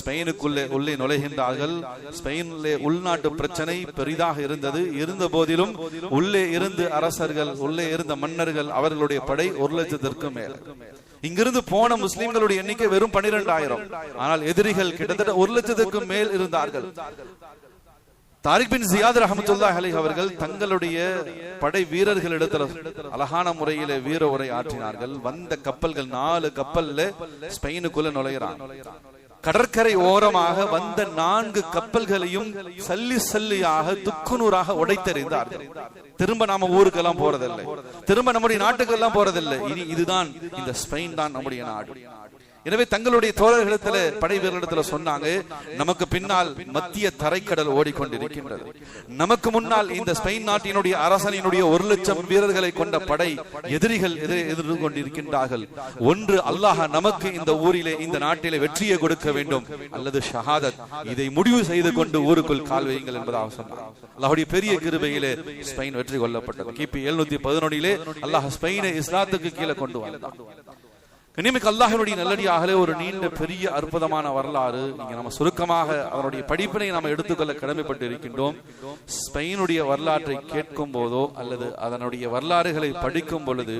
ஸ்பெயினுக்குள்ளே உள்ளே நுழைகின்றார்கள். ஸ்பெயினிலே உள்நாட்டு பிரச்சனை பெரிதாக இருந்தது. இருந்த போதிலும் உள்ளே இருந்து அரசர்கள், உள்ளே இருந்த மன்னர்கள், அவர்களுடைய படை 1,00,000க்கும் மேல். இங்கிருந்து போன முஸ்லிம்களுடைய எண்ணிக்கை வெறும் 12,000. ஆனால் எதிரிகள் கிட்டத்தட்ட 1,00,000க்கும் மேல் இருந்தார்கள். தாரிக் பின் ஜியாத் ரஹ்மத்துல்லாஹி அலைஹி அவர்கள் தங்களுடைய படை வீரர்களிடத்தில் அழகான முறையிலே வீர உரை ஆற்றினார்கள். வந்த கப்பல்கள் 4 கப்பல்ல ஸ்பெயினுக்குள்ள நுழைகிறான். கடற்கரை ஓரமாக வந்த 4 கப்பல்களையும் சல்லி சல்லியாக துக்குநூறாக உடைத்தெறிந்தார்கள். திரும்ப நாம ஊருக்கெல்லாம் போறதில்லை, திரும்ப நம்முடைய நாட்டுக்கெல்லாம் போறதில்லை. இனி இதுதான், இந்த ஸ்பெயின் தான் நம்முடைய நாடு. எனவே தங்களுடைய தோழர்களிடத்துல, படை வீரர்களிடத்துல சொன்னாங்க, நமக்கு பின்னால் மத்திய தரைக்கடல் ஓடிக்கொண்டிருக்கின்றது, நமக்கு முன்னால் இந்த ஸ்பெயின் நாட்டினுடைய அரசனினுடைய 1,00,000 வீரர்களை கொண்ட படை எதிரிகள் எதிர்த்து கொண்டிருக்கின்றார்கள். ஒன்று அல்லாஹ் நமக்கு இந்த ஊரிலே, இந்த நாட்டிலே வெற்றியை கொடுக்க வேண்டும், அல்லது ஷஹாதத். இதை முடிவு செய்து கொண்டு ஊருக்குள் கால் வையுங்கள் என்பதாக சொன்னார். அல்லாஹ்வுடைய பெரிய கிருபையிலே ஸ்பெயின் வெற்றி கொள்ளப்பட்டது. கிபி 711 அல்லாஹ் ஸ்பெயினை இஸ்லாத்துக்கு கீழே கொண்டு வந்தான். கண்ணியமிக்க அல்லாஹ்வுடைய நல்லடியாகவே ஒரு நீண்ட பெரிய அற்புதமான வரலாறு. இங்க நம்ம சுருக்கமாக அதனுடைய படிப்பினை நாம் எடுத்துக்கொள்ள கடமைப்பட்டு இருக்கின்றோம். ஸ்பெயினுடைய வரலாற்றை கேட்கும் போதோ அல்லது அதனுடைய வரலாறுகளை படிக்கும் பொழுது,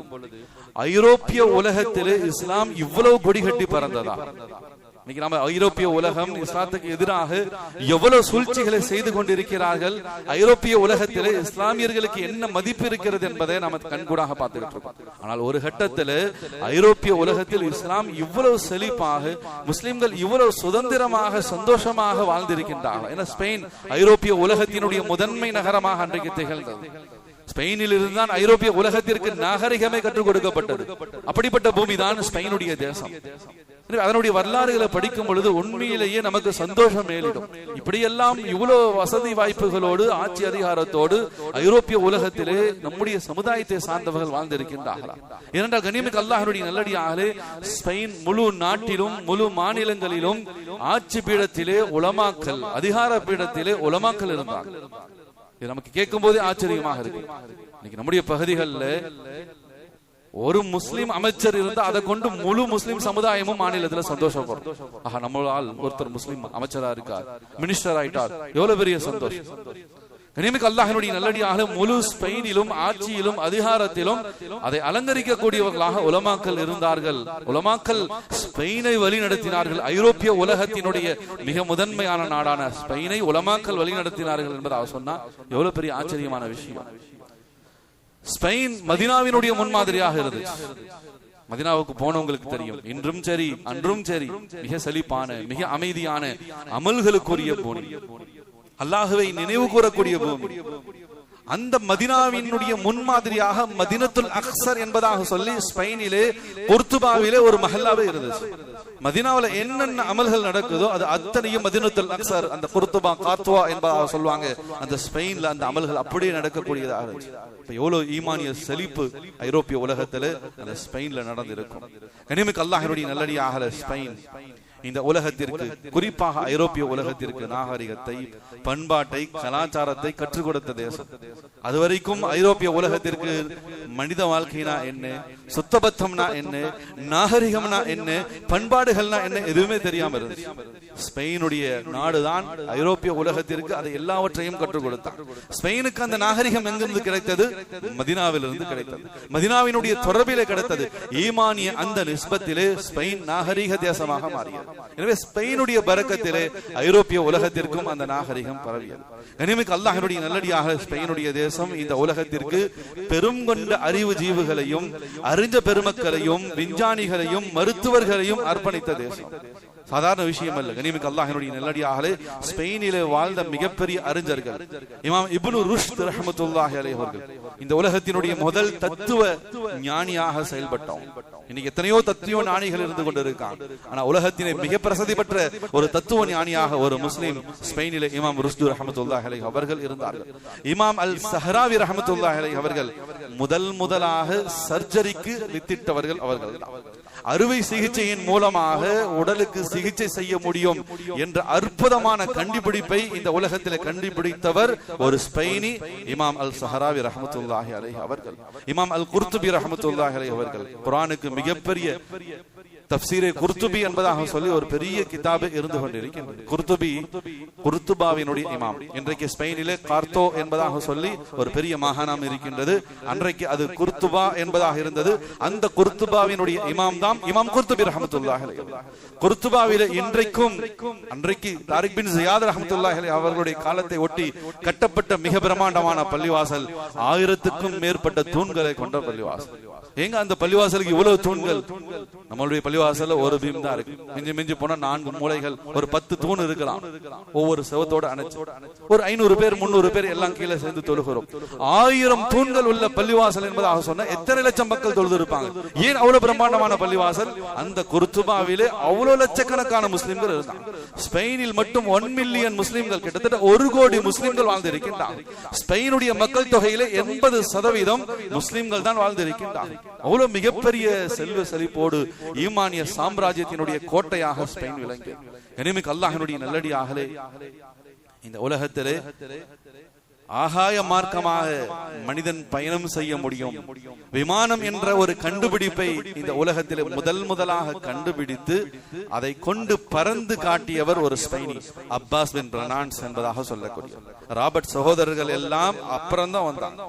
ஐரோப்பிய உலகத்திலே இஸ்லாம் இவ்வளவு கொடிகட்டி பறந்ததா? இன்னைக்கு நம்ம ஐரோப்பிய உலகம் இஸ்லாத்துக்கு எதிராக எவ்வளவு சூழ்ச்சிகளை செய்து கொண்டிருக்கிறார்கள். ஐரோப்பிய உலகத்திலே இஸ்லாமியர்களுக்கு என்ன மதிப்பு இருக்கிறது என்பதை நாம் கண்கூடாக பார்த்துக்கிட்டு இருக்கோம். ஆனால் ஒரு கட்டத்தில் ஐரோப்பிய உலகத்தில் இஸ்லாம் இவ்வளவு செழிப்பாக, முஸ்லிம்கள் இவ்வளவு சுதந்திரமாக சந்தோஷமாக வாழ்ந்திருக்கின்றார்கள். ஏன்னா ஸ்பெயின் ஐரோப்பிய உலகத்தினுடைய முதன்மை நகரமாக அன்றைக்கு திகழ்ந்தது. ஸ்பெயினில் இருந்தான் ஐரோப்பிய உலகத்திற்கு நாகரிகமே கற்றுக் கொடுக்கப்பட்டது. அப்படிப்பட்ட பூமி தான் ஸ்பெயினுடைய தேசம். அதனுடைய வரலாறுகளை படிக்கும் பொழுது உண்மையிலேயே நமக்கு சந்தோஷம் மேலிடும். இப்படியெல்லாம் இவ்வளவு வசதி வாய்ப்புகளோடு, ஆட்சி அதிகாரத்தோடு ஐரோப்பிய உலகத்திலே நம்முடைய சமுதாயத்தை சார்ந்தவர்கள் வாழ்ந்திருக்கின்றார்களா? ஏனென்றால் கண்ணியமிக்க அல்லாஹ்வுடைய நல்லடியாகவே ஸ்பெயின் முழு நாட்டிலும் முழு மாநிலங்களிலும் ஆட்சி பீடத்திலே உலமாக்கள், அதிகார பீடத்திலே உலமாக்கள் இருந்தார்கள். இது நமக்கு கேட்கும் போதே ஆச்சரியமாக இருக்கு. இன்னைக்கு நம்முடைய பகுதிகளில் ஒரு முஸ்லிம் அமைச்சர் இருந்தா அதை கொண்டு முழு முஸ்லிம் சமுதாயமும் மாநிலத்துல சந்தோஷப்படும். ஆஹா, நம்மளால் ஒருத்தர் முஸ்லிம் அமைச்சரா இருக்கார், மினிஸ்டர் ஆயிட்டார், எவ்வளவு பெரிய சந்தோஷம். கண்ணியமிக்க அல்லாஹ்வுடைய நல்லடியாக முழு ஸ்பெயினிலும் ஆட்சியிலும் அதிகாரத்திலும் அதை அலங்கரிக்கக்கூடியவர்களாக உலமாக்கள் இருந்தார்கள். உலமாக்கள் ஸ்பெயினை வழி நடத்தினார்கள். ஐரோப்பிய உலகத்தினுடைய மிக முதன்மையான நாடான ஸ்பெயினை உலமாக்கள் வழி நடத்தினார்கள் என்பதாக சொன்னா எவ்வளவு பெரிய ஆச்சரியமான விஷயம். ஸ்பெயின் மதீனாவினுடைய முன்மாதிரியாக இருந்துச்சு. மதீனாவுக்கு போனவங்களுக்கு தெரியும், இன்றும் சரி அன்றும் சரி மிக செழிப்பான, மிக அமைதியான, அமல்களுக்குரிய பூமி, அல்லாஹ்வை நினைவு கூறக்கூடிய பூமி. அந்த மதீனாவினுடைய முன்மாதிரியாக மதீனத்துல் அக்ஸர் என்பதாக சொல்லி ஸ்பெயினிலே குர்துபாவிலே ஒரு மஹல்லாவே இருந்துச்சு. மதீனாவுல என்னென்ன அமல்கள் நடக்குதோ அது அத்தனையும் மதீனத்துல் அக்ஸர், அந்த குர்துபா காத்வா என்பதாக சொல்லுவாங்க, அந்த ஸ்பெயின்ல அந்த அமல்கள் அப்படியே நடக்கக்கூடியதாக இருந்துச்சு. எவ்வளவு ஈமானிய செழிப்பு ஐரோப்பிய உலகத்துல அந்த ஸ்பெயின்ல நடந்திருக்கும். கண்ணியமிக்க அல்லாஹ்வுடைய நல்லடியாக ஸ்பெயின் இந்த உலகத்திற்கு, குறிப்பாக ஐரோப்பிய உலகத்திற்கு நாகரிகத்தை, பண்பாட்டை, கலாச்சாரத்தை கற்றுக் கொடுத்த தேசம். அதுவரைக்கும் ஐரோப்பிய உலகத்திற்கு மனித வாழ்க்கைனா என்ன, சுத்தபத்தம்னா என்ன, நாகரிகம்னா என்ன, பண்பாடுகள்னா என்ன எதுவுமே தெரியாம இருந்துச்சு. ஸ்பெயினுடைய நாடுதான் ஐரோப்பிய உலகத்திற்கு அதை எல்லாவற்றையும் கற்றுக் கொடுத்தார். ஸ்பெயினுக்கு அந்த நாகரிகம் எங்கிருந்து கிடைத்தது? மதீனாவிலிருந்து கிடைத்தது. மதீனாவினுடைய தொடர்பிலே கிடைத்தது. ஈமானிய அந்த நிஸ்பத்திலே ஸ்பெயின் நாகரிக தேசமாக மாறியது. எனவே ஸ்பெயினுடைய பரக்கத்திலே ஐரோப்பிய உலகத்திற்கும் அந்த நாகரிகம் பரவியது. கண்ணியமிக்க அல்லாஹ்வுடைய நல்லடியாக ஸ்பெயினுடைய தேசம் இந்த உலகத்திற்கு பெரும் கொண்ட அறிவு ஜீவுகளையும், அறிஞ்ச பெருமக்களையும், விஞ்ஞானிகளையும், மருத்துவர்களையும் அர்ப்பணித்த தேசம். சாதாரண விஷயம் அல்ல. கனிமிக்க அல்லாஹ்வினுடைய நல்லடியார்களே, ஸ்பெயினிலே வாழ்ந்த மிகப்பெரிய அறிஞர்கள் இமாம் இப்னு ருஷ்த் ரஹ்மத்துல்லாஹி அலைஹி அவர்கள் இந்த உலகத்தினுடைய முதல் தத்துவ ஞானியாக செயல்பட்டோம். இன்னைக்கு எத்தனையோ தத்துவ ஞானிகள் இருந்து கொண்டிருக்காங்க. ஆனா உலகத்திலே மிக பிரசித்தி பெற்ற ஒரு தத்துவ ஞானியாக ஒரு முஸ்லிம் ஸ்பெயினிலே இமாம் ருஷ்து ரஹ்மத்துல்லாஹி அலைஹி அவர்கள் இருந்தார்கள். இமாம் அல் ஸஹ்ராவி ரஹ்மத்துல்லாஹி அலைஹி அவர்கள் முதலாக சர்ஜரிக்கு வித்திட்டவர்கள் அவர்கள். அறுவை சிகிச்சையின் மூலமாக உடலுக்கு சிகிச்சை செய்ய முடியும் என்ற அற்புதமான கண்டுபிடிப்பை இந்த உலகத்தில் கண்டுபிடித்தவர் ஒரு ஸ்பெயினி இமாம் அல் ஸஹ்ராவி ரஹ்மத்துல்லாஹி அலைஹி அவர்கள். இமாம் அல் குர்துபி ரஹ்மத்துல்லாஹி அலைஹி அவர்கள் குர்ஆனுக்கு மிகப்பெரிய தஃப்சீரே குர்துபி என்பதாக சொல்லி ஒரு பெரிய கிதாபே இருந்து கொண்டிருக்கின்றது. குர்துபாவினுடைய இமாம். இன்றைக்கு ஸ்பெயினிலே கார்த்தோ என்பதாக சொல்லி ஒரு பெரிய மாகாணம் இருக்கின்றது. அன்றைக்கு அது குர்துபா என்பதாக இருந்தது. அந்த குர்துபாவினுடைய இமாம் தான் இமாம் குர்துபி ரஹ்மத்துல்லாஹி அலைஹி. குர்துபாவிலே அன்றைக்கு தாரிக் பின் ஜியாத் ரஹ்மத்துல்லாஹி அலைஹி அவர்களுடைய காலத்தை ஒட்டி கட்டப்பட்ட மிக பிரம்மாண்டமான பள்ளிவாசல், 1000க்கும் மேற்பட்ட தூண்களை கொண்ட பள்ளிவாசல். எங்க அந்த பள்ளிவாசலுக்கு இவ்வளவு தூண்கள்? நம்மளுடைய பள்ளிவாசல்ல ஒரு பீம் தான் இருக்கு. மிஞ்சி போனா 4 மூலைகள், ஒரு 10 தூண் இருக்கலாம். ஒவ்வொரு செவத்தோட அணைச்சு ஒரு 500 பேர் 300 பேர் எல்லாம் கீழே சேர்ந்து தொழுகிறோம். 1000 தூண்கள் உள்ள பள்ளிவாசல் என்பதாக சொன்னா எத்தனை லட்சம் மக்கள் தொழுது இருப்பாங்க? ஏன் அவ்வளவு பிரம்மாண்டமான பள்ளிவாசல்? அந்த குர்துபாவிலே அவ்வளவு லட்சக்கணக்கான முஸ்லிம்கள் இருந்தாங்க. ஸ்பெயினில் மட்டும் 1 மில்லியன் முஸ்லிம்கள், கிட்டத்தட்ட 1 கோடி முஸ்லிம்கள் வாழ்ந்திருக்கின்றார்கள். ஸ்பெயினுடைய மக்கள் தொகையிலே 80% முஸ்லிம்கள் தான் வாழ்ந்திருக்கின்றார்கள். அவ்வளவு மிகப்பெரிய செல்வ செழிப்போடு ஈமானிய சாம்ராஜ்யத்தினுடைய கோட்டையாக ஸ்பெயின் விளங்கி. கனிமிக்க அல்லாஹ்வினுடைய நல்லடியார்களே, இந்த உலகத்திலே ஆகாய மார்க்கமாக மனிதன் பயணம் செய்ய முடியும். விமானம் என்ற ஒரு கண்டுபிடிப்பை இந்த உலகத்திலே முதலாக கண்டுபிடித்து அதை கொண்டு பறந்து காட்டியவர் ஒரு ஸ்பெயினி, அப்பாஸ் பின் பிரனான்ஸ் என்பதாக சொல்லக்கூடிய. ராபர்ட் சகோதரர்கள் எல்லாம் அப்புறம்தான் வந்தாங்க.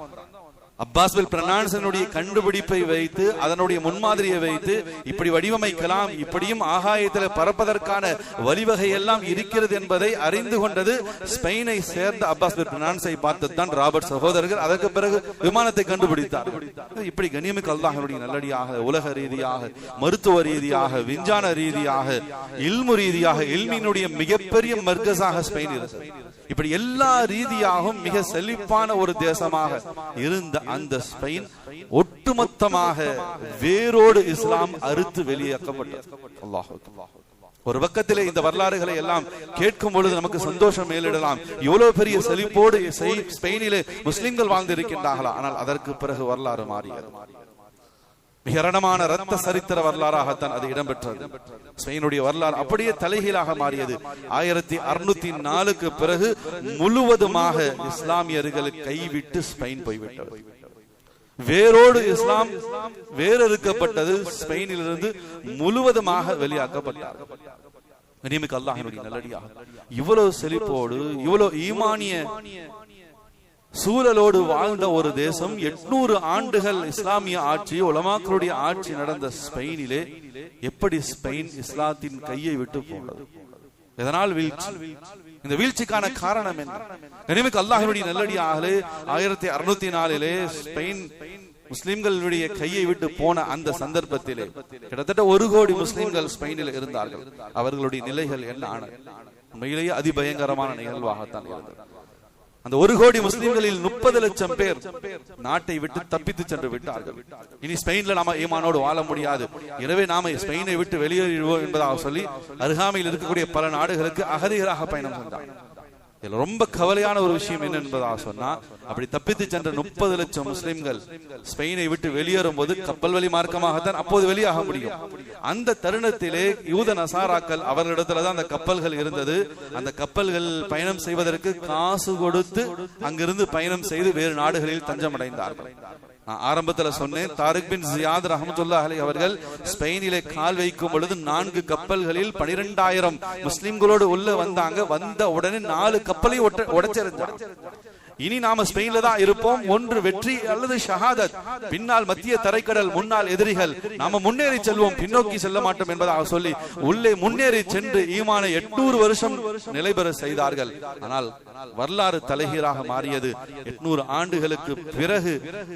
அப்பாஸ் பின் பிரனான்ஸனுடைய கண்டுபிடிப்பை வைத்து, அதனுடைய முன்மாதிரியை வைத்து இப்படி வடிவமைக்கலாம், இப்படியும் ஆகாயத்தில் பறப்பதற்கான வழிவகை எல்லாம் இருக்கிறது என்பதை அறிந்து கொண்டது ஸ்பெயினை சேர்ந்த அப்பாஸ் பின் பிரனான்ஸை பார்த்துதான் ராபர்ட் சகோதரர்கள் அதற்கு பிறகு விமானத்தை கண்டுபிடித்தார். இப்படி கண்ணியமிக்க அல்லாஹ்வினுடைய நல்லடியாக உலக ரீதியாக, மருத்துவ ரீதியாக, விஞ்ஞான ரீதியாக, இல்மு ரீதியாக, இல்மினுடைய மிகப்பெரிய மர்கஸாக ஸ்பெயின் இருக்கிறது. இப்படி எல்லா ரீதியாகவும் மிக செழிப்பான ஒரு தேசமாக இருந்த அந்த ஸ்பெயின் ஒட்டுமொத்தமாக வேரோடு இஸ்லாம் அறுத்து வெளியேற்றப்பட்டது. அல்லாஹ் அக்பர். ஒரு பக்கத்திலே இந்த வரலாறுகளை எல்லாம் கேட்கும் பொழுது நமக்கு சந்தோஷம் மேலிடலாம். எவ்வளவு பெரிய செழிப்போடு ஸ்பெயினிலே முஸ்லிம்கள் வாழ்ந்திருக்கின்றார்களா? ஆனால் அதற்கு பிறகு வரலாறு மாறியது. மிகரணமான ரத்த சரித்திர வரலாறாகத்தான் அது இடம்பெற்றது. ஸ்பெயினுடைய வரலாறு அப்படியே தலைகீழாக மாறியது. 1604க்கு பிறகு முழுவதுமாக இஸ்லாமியர்களை கைவிட்டு ஸ்பெயின் போய்விட்டது. வேரோடு இஸ்லாம் வேறறுக்கப்பட்டது. ஸ்பெயினிலிருந்து முழுவதுமாக வெளியாக்கப்பட்டார். கனிமிக்க அல்லாஹ்வினுடைய நல்லடியாக இவ்வளவு செழிப்போடு, இவ்வளவு ஈமானிய சூழலோடு வாழ்ந்த ஒரு தேசம், 800 ஆண்டுகள் இஸ்லாமிய ஆட்சி, உலமாக்களுடைய ஆட்சி நடந்த ஸ்பெயினிலே எப்படி ஸ்பெயின் இஸ்லாத்தின் கையை விட்டு போனது? இதனால் வீழ்ச்சி. இந்த வீழ்ச்சிக்கான காரணம் என்ன? கனிமிக்க அல்லாஹ்வினுடைய நல்லடியார்களே, 1604 ஸ்பெயின் முஸ்லிம்களுடைய கையை விட்டு போன அந்த சந்தர்ப்பத்திலே கிட்டத்தட்ட 1 கோடி முஸ்லிம்கள் ஸ்பெயினில் இருந்தார்கள். அவர்களுடைய நிலைகள் என்ன ஆனது? உண்மையிலேயே அதிபயங்கரமான நிகழ்வாகத்தான் இருந்தது. அந்த 1 கோடி முஸ்லிம்களில் 30 லட்சம் பேர் நாட்டை விட்டு தப்பித்து சென்று விட்டார்கள். இனி ஸ்பெயின்ல நாம ஈமானோடு வாழ முடியாது, எனவே நாம ஸ்பெயினை விட்டு வெளியேறுவோம் என்பதாக சொல்லி அருகாமையில் இருக்கக்கூடிய பல நாடுகளுக்கு அகதிகளாக பயணம் சென்றார்கள். இதுல ரொம்ப கவலையான ஒரு விஷயம் என்ன என்பதாக சொன்னா, அப்படி தப்பித்து சென்ற 30 லட்சம் முஸ்லிம்கள் ஸ்பெயினை விட்டு வெளியேறும் போது கப்பல் வழி மார்க்கமாகத்தான் அப்போது வெளியாக முடியும். அந்த தருணத்திலே யூத நசாராக்கள் அவர்களிடத்துலதான் அந்த கப்பல்கள் இருந்தது. அந்த கப்பல்கள் பயணம் செய்வதற்கு காசு கொடுத்து அங்கிருந்து பயணம் செய்து வேறு நாடுகளில் தஞ்சம் அடைந்தார்கள். ஆரம்பத்தில் சொன்னேன், தாரிக் பின் ஜியாத் ரஹ்மத்துல்லாஹி அலைஹி அவர்கள் ஸ்பெயினிலே கால் வைக்கும் பொழுது 4 கப்பல்களில் 12,000 முஸ்லிம்களோடு உள்ள வந்தாங்க. வந்த உடனே 4 கப்பலை உடைச்சிருந்தாங்க. இனி நாம ஸ்பெயின்ல தான் இருப்போம், ஒன்று வெற்றி அல்லது ஷஹாதத், பின்னால் மத்திய தரைக்கடல், முன்னால் எதிரிகள், நாம முன்னேறி செல்வோம், பின்னோக்கி செல்ல மாட்டோம் என்பதாக சொல்லி உள்ளே முன்னேறி சென்று ஈமானை 800 வருஷம் நிலைபெற செய்தார்கள். ஆனால் வரலாறு தலைகீழாக மாறியது. 800 ஆண்டுகளுக்கு பிறகு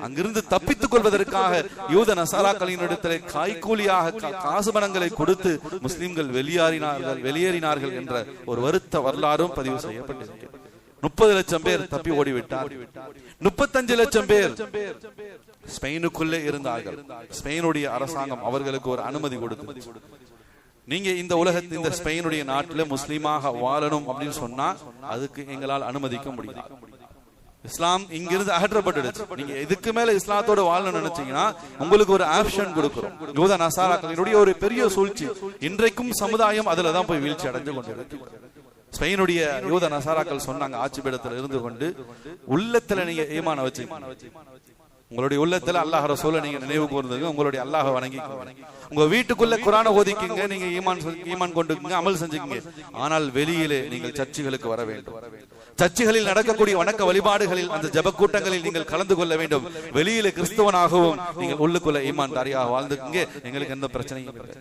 அங்கிருந்து தப்பித்துக் கொள்வதற்காக யூத நசாராக்களினிடத்திலே காய்கூலியாக காசு பணங்களை கொடுத்து முஸ்லிம்கள் வெளியேறினார்கள் என்ற ஒரு வருத்த வரலாறும் பதிவு செய்யப்பட்டிருக்கிறது. 30 லட்சம் பேர் தப்பி ஓடிவிட்டார். 35 லட்சம் பேர் ஸ்பெயினுக்குள்ளே இருந்தார்கள். ஸ்பெயினுடைய அரசாங்கம் அவர்களுக்கு ஒரு அனுமதி கொடுத்தது. நீங்க இந்த உலகத்தில் இந்த ஸ்பெயினுடைய நாட்டில் முஸ்லீமாக வாழணும் அப்படின்னு சொன்னா அதுக்கு எங்களால் அனுமதிக்க முடியாது. இஸ்லாம் இங்கிருந்து அகற்றப்பட்டுடுச்சு. நீங்க இதுக்கு மேல இஸ்லாத்தோட வாழணும்னு நினைச்சீங்கன்னா உங்களுக்கு ஒரு ஆப்ஷன் கொடுக்கிறோம். யூத நசாராக்களினுடைய ஒரு பெரிய சூழ்ச்சி. இன்றைக்கும் சமுதாயம் அதுலதான் போய் வீழ்ச்சி அடைஞ்சு கொண்டிருக்கு. ஸ்பெயினுடைய யூத நசாராக்கள் சொன்னாங்க, ஆட்சி பீடத்தில் இருந்து கொண்டு உள்ளத்துல நீங்க ஈமான வச்சு, உங்களுடைய உள்ளத்துல அல்லாஹ் ரசூலை நீங்க நினைவு கூர்ந்தது, உங்களுடைய அல்லாஹ் வணங்கி, உங்க வீட்டுக்குள்ள குர்ஆனை ஓதிக்கிங்க, நீங்க ஈமான் கொண்டுக்குங்க, அமல் செஞ்சுக்கீங்க. ஆனால் வெளியிலே நீங்கள் சர்ச்சுகளுக்கு வர வேண்டும். சர்ச்சுகளில் நடக்கக்கூடிய வணக்க வழிபாடுகளில், அந்த ஜப கூட்டங்களில் நீங்கள் கலந்து கொள்ள வேண்டும். வெளியிலே கிறிஸ்தவனாகவும் நீங்கள் உள்ளுக்குள்ள ஈமான் தாரியாக வாழ்ந்துக்குங்க, எங்களுக்கு எந்த பிரச்சனையும் இல்லை.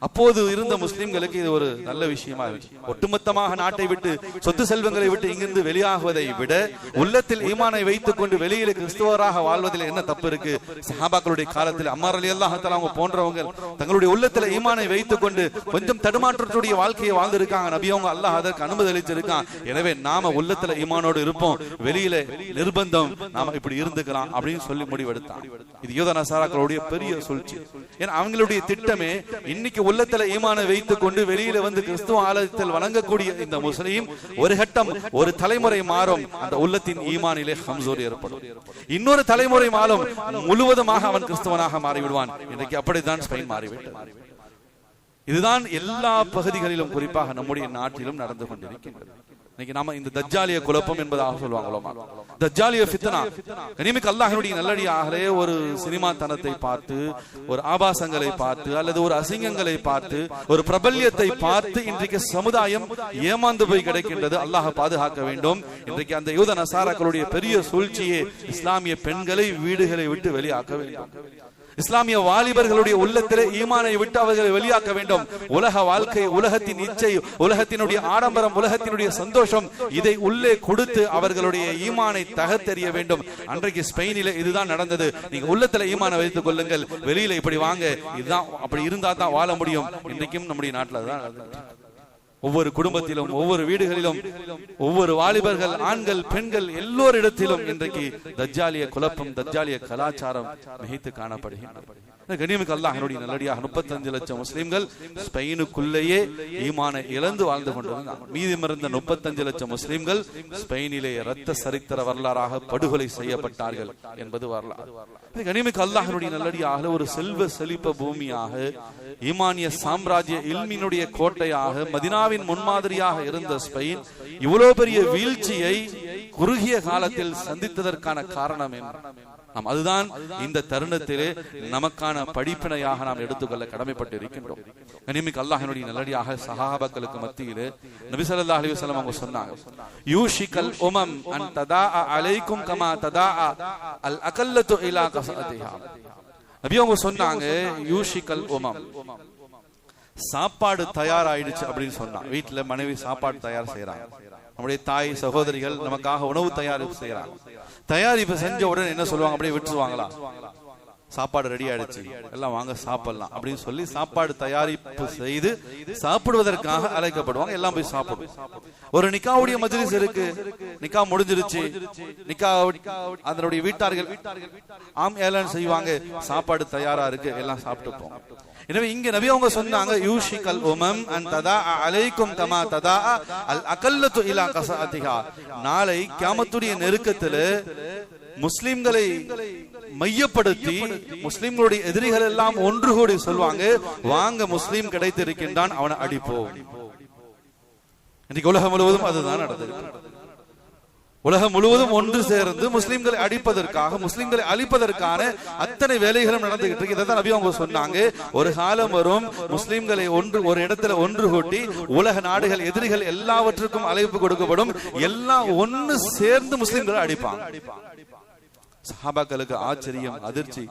அப்போது இருந்த முஸ்லிம்களுக்கு இது ஒரு நல்ல விஷயமா இருந்துச்சு. ஒட்டுமொத்தமாக நாட்டை விட்டு, சொத்து செல்வங்களை விட்டு இங்கிருந்து வெளியாகுவதை விட உள்ளத்தில் ஈமானை வைத்துக் கொண்டு வெளியில கிறிஸ்துவராக வாழ்வதில் என்ன தப்பு இருக்கு? சஹாபாக்களுடைய காலத்தில் அம்மார் ரலியல்லாஹு தஆலா அவங்க போன்றவங்க தங்களுடைய உள்ளத்துல ஈமானை வைத்துக் கொண்டு கொஞ்சம் தடுமாற்றத்துடைய வாழ்க்கையை வாழ்ந்திருக்காங்க. நபி அவங்க அல்லாஹ் அதற்கு அனுமதி அளிச்சிருக்கான். எனவே நாம உள்ளத்துல ஈமானோடு இருப்போம், வெளியில நிர்பந்தம், நாம இப்படி இருந்துக்கலாம் அப்படின்னு சொல்லி முடிவெடுத்தான். இது யூத நசாராக்களுடைய பெரிய சூழ்ச்சி. ஏன்னா அவங்களுடைய திட்டமே இன்னைக்கு உள்ளத்துல ஈமானை வைத்துக் கொண்டு வெளியில வந்து கிறிஸ்துவ ஆலயத்தில் வணங்கக்கூடிய இந்த முஸ்லிம் ஒரு கட்டம், ஒரு தலைமுறை மாறும், அந்த உள்ளத்தின் ஈமானிலே கம்சோரி ஏற்படும். இன்னொரு தலைமுறை மாறும், முழுவதுமாக அவன் கிறிஸ்தவனாக மாறிவிடுவான். இன்றைக்கு அப்படித்தான் ஸ்பெயின் மாறிவிட்டது. இதுதான் எல்லா பகுதிகளிலும், குறிப்பாக நம்முடைய நாட்டிலும் நடந்து கொண்டிருக்கின்றது. இன்னைக்கு நாம இந்த தஜ்ஜாலிய குழப்பம் என்பதாக சொல்லுவாங்களோ, தஜ்ஜாலிய ஃபித்னா. கனிமிக்கு அல்லாஹ்வுடைய நல்லடியார்களே, ஒரு சினிமா தனத்தை பார்த்து, ஒரு ஆபாசங்களை பார்த்து, அல்லது ஒரு அசிங்கங்களை பார்த்து, ஒரு பிரபல்யத்தை பார்த்து இன்றைக்கு சமுதாயம் ஏமாந்து போய் கிடைக்கின்றது. அல்லாஹ் பாதுகாக்க வேண்டும். இன்றைக்கு அந்த யூத நசாராக்களுடைய பெரிய சூழ்ச்சியே இஸ்லாமிய பெண்களை வீடுகளை விட்டு வெளியாக்க வேண்டும். இஸ்லாமிய வாலிபர்களுடைய உள்ளத்திலே ஈமானை விட்டு அவர்களை வெளியாக்க வேண்டும். உலக வாழ்க்கை, உலகத்தின் இச்சை, உலகத்தினுடைய ஆடம்பரம், உலகத்தினுடைய சந்தோஷம், இதை உள்ளே கொடுத்து அவர்களுடைய ஈமானை தகர்த்தெறிய வேண்டும். அன்றைக்கு ஸ்பெயினிலே இதுதான் நடந்தது. நீங்க உள்ளத்துல ஈமானை வைத்துக் கொள்ளுங்கள், வெளியில இப்படி வாங்க, இதுதான், அப்படி இருந்தா தான் வாழ முடியும். இன்றைக்கும் நம்முடைய நாட்டில் தான் ஒவ்வொரு குடும்பத்திலும், ஒவ்வொரு வீடுகளிலும், ஒவ்வொரு வாலிபர்கள், ஆண்கள், பெண்கள், எல்லோரிடத்திலும் இன்றைக்கு தஜ்ஜாலிய குழப்பம், தஜ்ஜாலிய கலாச்சாரம் மிகைத்து காணப்படுகின்றது. கனிமிக்கு அல்லாஹ்வுடைய நல்லடியாக 35 லட்சம் முஸ்லிம்கள் ஸ்பெயினுக்குள்ளேயே ஈமானை இழந்து வாழ்ந்து கொண்டிருந்தார். மீதமிருந்த 35 லட்சம் முஸ்லிம்கள் ஸ்பெயினிலே இரத்த சரித்திர வரலாறாக படுகொலை செய்யப்பட்டார்கள் என்பது வரலாறு. கனிமிக்கு அல்லாஹ்வுடைய நல்லடியாக ஒரு செல்வ செழிப்ப பூமியாக, ஈமானிய சாம்ராஜ்ய இல்மினுடைய கோட்டையாக, மதினாவின் முன்மாதிரியாக இருந்த ஸ்பெயின் இவ்வளவு பெரிய வீழ்ச்சியை குறுகிய காலத்தில் சந்தித்ததற்கான காரணம் என்ன? நாம் அதுதான் இந்த தருணத்திலே நமக்கான படிப்பினையாக நாம் எடுத்துக்கொள்ள கடமைப்பட்டு இருக்கின்றோம். கனிமிக்கு அல்லாஹ்வுடைய நல்லடியாக சஹாபாக்களுக்கு மத்தியிலே நபி ஸல்லல்லாஹு அலைஹி வஸல்லம் அவங்க சொன்னாங்க, யூஷிகல் உமம் அன் ததாஅ அலைக்கும் கமா ததாஅ அல் அகல்லத்து இலா கஸஅதிஹா. நபி அவங்க சொன்னாங்க, யூஷிகல் உமம், சாப்பாடு தயாராயிடுச்சு அப்படின்னு சொன்னா. வீட்டுல மனைவி சாப்பாடு தயார் செய்யறாங்க, நம்முடைய தாய் சகோதரிகள் நமக்காக உணவு தயாரிப்பு செய்யறாங்க. தயாரிப்பு செஞ்ச உடனே என்ன சொல்லுவாங்க, அப்படியே விட்டுருவாங்களா? சாப்பாடு ரெடி ஆயிடுச்சு, எல்லாம் வாங்க சாப்பிடலாம் அப்படின்னு சொல்லி சாப்பாடு தயாரிப்பு செய்து சாப்பிடுவதற்காக அழைக்கப்படுவாங்க. எல்லாம் போய் சாப்பிடுவோம். ஒரு நிக்காவுடைய மஜ்லிஸ் இருக்கு, நிக்கா முடிஞ்சிருச்சு, நிக்கா அதனுடைய வீட்டார்கள் ஆம் ஏலன் செய்வாங்க, சாப்பாடு தயாரா இருக்கு, எல்லாம் சாப்பிட்டு போவோம். எனவே இங்க நபி அவங்க சொன்னாங்க, யூஷிகல் உமம் அன் ததாஅ அலைக்கும் கமா ததாஅ அல் அகல்லத்து இலா கஸஅதிஹா. நாளை கியாமத்துடைய நெருக்கத்திலே முஸ்லிம்களை மையப்படுத்தி முஸ்லிம்களுடைய எதிரிகள் எல்லாம் ஒன்று கூடி சொல்வாங்க, வாங்க முஸ்லிம் கிடைத்திருக்கின்றான், அவனை அடிப்போம். இன்னைக்கு உலகம் முழுவதும் அதுதான் நடந்தது. உலகம் முழுவதும் ஒன்று சேர்ந்து முஸ்லிம்களை அடிப்பதற்காக, முஸ்லிம்களை அழிப்பதற்கான அத்தனை வேலைகளும் நடந்துகிட்டு இருக்கு. இதைதான் நபி அவங்க சொன்னாங்க, ஒரு காலம் வரும் முஸ்லிம்களை ஒரு இடத்துல ஒன்று கூட்டி உலக நாடுகள், எதிரிகள் எல்லாவற்றுக்கும் அழைப்பு கொடுக்கப்படும், எல்லாம் ஒன்று சேர்ந்து முஸ்லிம்களை அடிப்பாங்க. சஹாபாக்களுக்கு ஆச்சரியம், அதிர்ச்சி.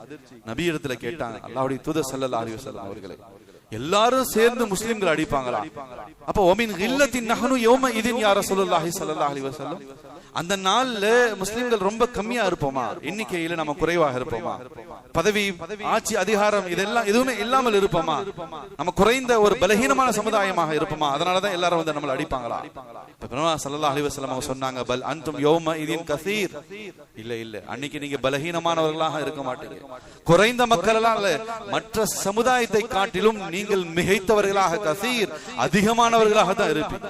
நபி இடத்துல கேட்டாங்க, அல்லாஹ்வுடைய தூதர் ஸல்லல்லாஹு அலைஹி வஸல்லம் அவர்களே, எல்லாரும் சேர்ந்து முஸ்லிம்கள் அடிப்பாங்களா? அப்ப ஒமின் கில்லத்தின் நஹனு யௌம இதின் யா ரசூலுல்லாஹி ஸல்லல்லாஹு அலைஹி வஸல்லம், அந்த நாள்ல முஸ்லிம்கள் ரொம்ப கம்மியா இருப்போமா? எண்ணிக்கையில நம்ம குறைவாக இருப்போமா? பதவி, ஆட்சி, அதிகாரம் இதெல்லாம் எதுவுமே இல்லாமல் இருப்போமா? நம்ம குறைந்த ஒரு பலகீனமான சமுதாயமாக இருப்போமா? அதனாலதான் எல்லாரும் வந்து நம்மள அடிப்பாங்களா? ஸல்லல்லாஹு அலைஹி வஸல்லம் அவங்க சொன்னாங்க, பல் அன்தும் யௌம இதின் கஸீர், இல்ல இல்ல, அன்னைக்கு நீங்க பலகீனமானவர்களாக இருக்க மாட்டீங்க, குறைந்த மக்களால மற்ற சமுதாயத்தை காட்டிலும் நீங்கள் மிகைத்தவர்களாக, கஸீர் அதிகமானவர்களாக தான் இருப்பீங்க.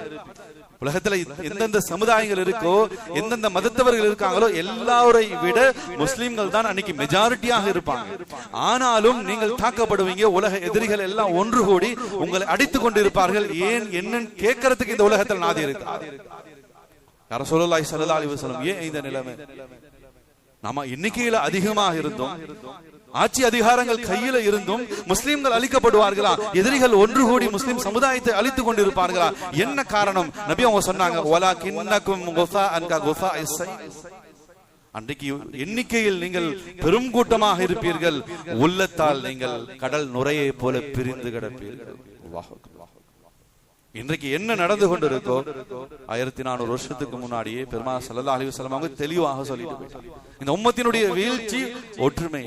உலகத்துல எந்தெந்த சமுதாயங்கள் இருக்கோ, எந்தெந்த மதத்தவர்கள் இருக்காங்களோ, எல்லாரை விட முஸ்லிம்கள் தான் அன்னைக்கு மெஜாரிட்டியாக இருப்பாங்க. ஆனாலும் நீங்கள் தாக்கப்படுவீங்க. உலக எதிரிகள் எல்லாம் ஒன்று கூடி உங்களை அடித்துக் கொண்டிருப்பார்கள். ஏன் என்னன்னு கேட்கறதுக்கு இந்த உலகத்தில் நாதி இருக்கு. ரசூலுல்லாஹி ஸல்லல்லாஹு அலைஹி வஸல்லம், ஏன் இந்த நிலைமை? நாம எண்ணிக்கையில அதிகமாக இருந்தோம், ஆட்சி அதிகாரங்கள் கையில இருந்தும் முஸ்லிம்கள் அழிக்கப்படுவார்களா? எதிரிகள் ஒன்று கூடி முஸ்லிம் சமுதாயத்தை அழித்துக் கொண்டிருப்பார்களா? என்ன காரணம்? நபி அவங்க சொன்னாங்க, வலாகின்னகும் குஸாஅன் ககுஸாஇஸ் ஸைல், அன்றைக்கு எண்ணிக்கையில் நீங்கள் பெரும் கூட்டமாக இருப்பீர்கள், உள்ளத்தால் நீங்கள் கடல் நுரையை போல பிரிந்து கிடப்பீர்கள். அல்லாஹ் அக்பர். இன்றைக்கு என்ன நடந்து கொண்டிருக்கோ, 1400 வருஷத்துக்கு முன்னாடியே பெருமானார் ஸல்லல்லாஹு அலைஹி வஸல்லம் அவங்க தெளிவாக சொல்லிட்டு போயிட்டாங்க, இந்த உம்மத்தினுடைய வீழ்ச்சி ஒற்றுமை.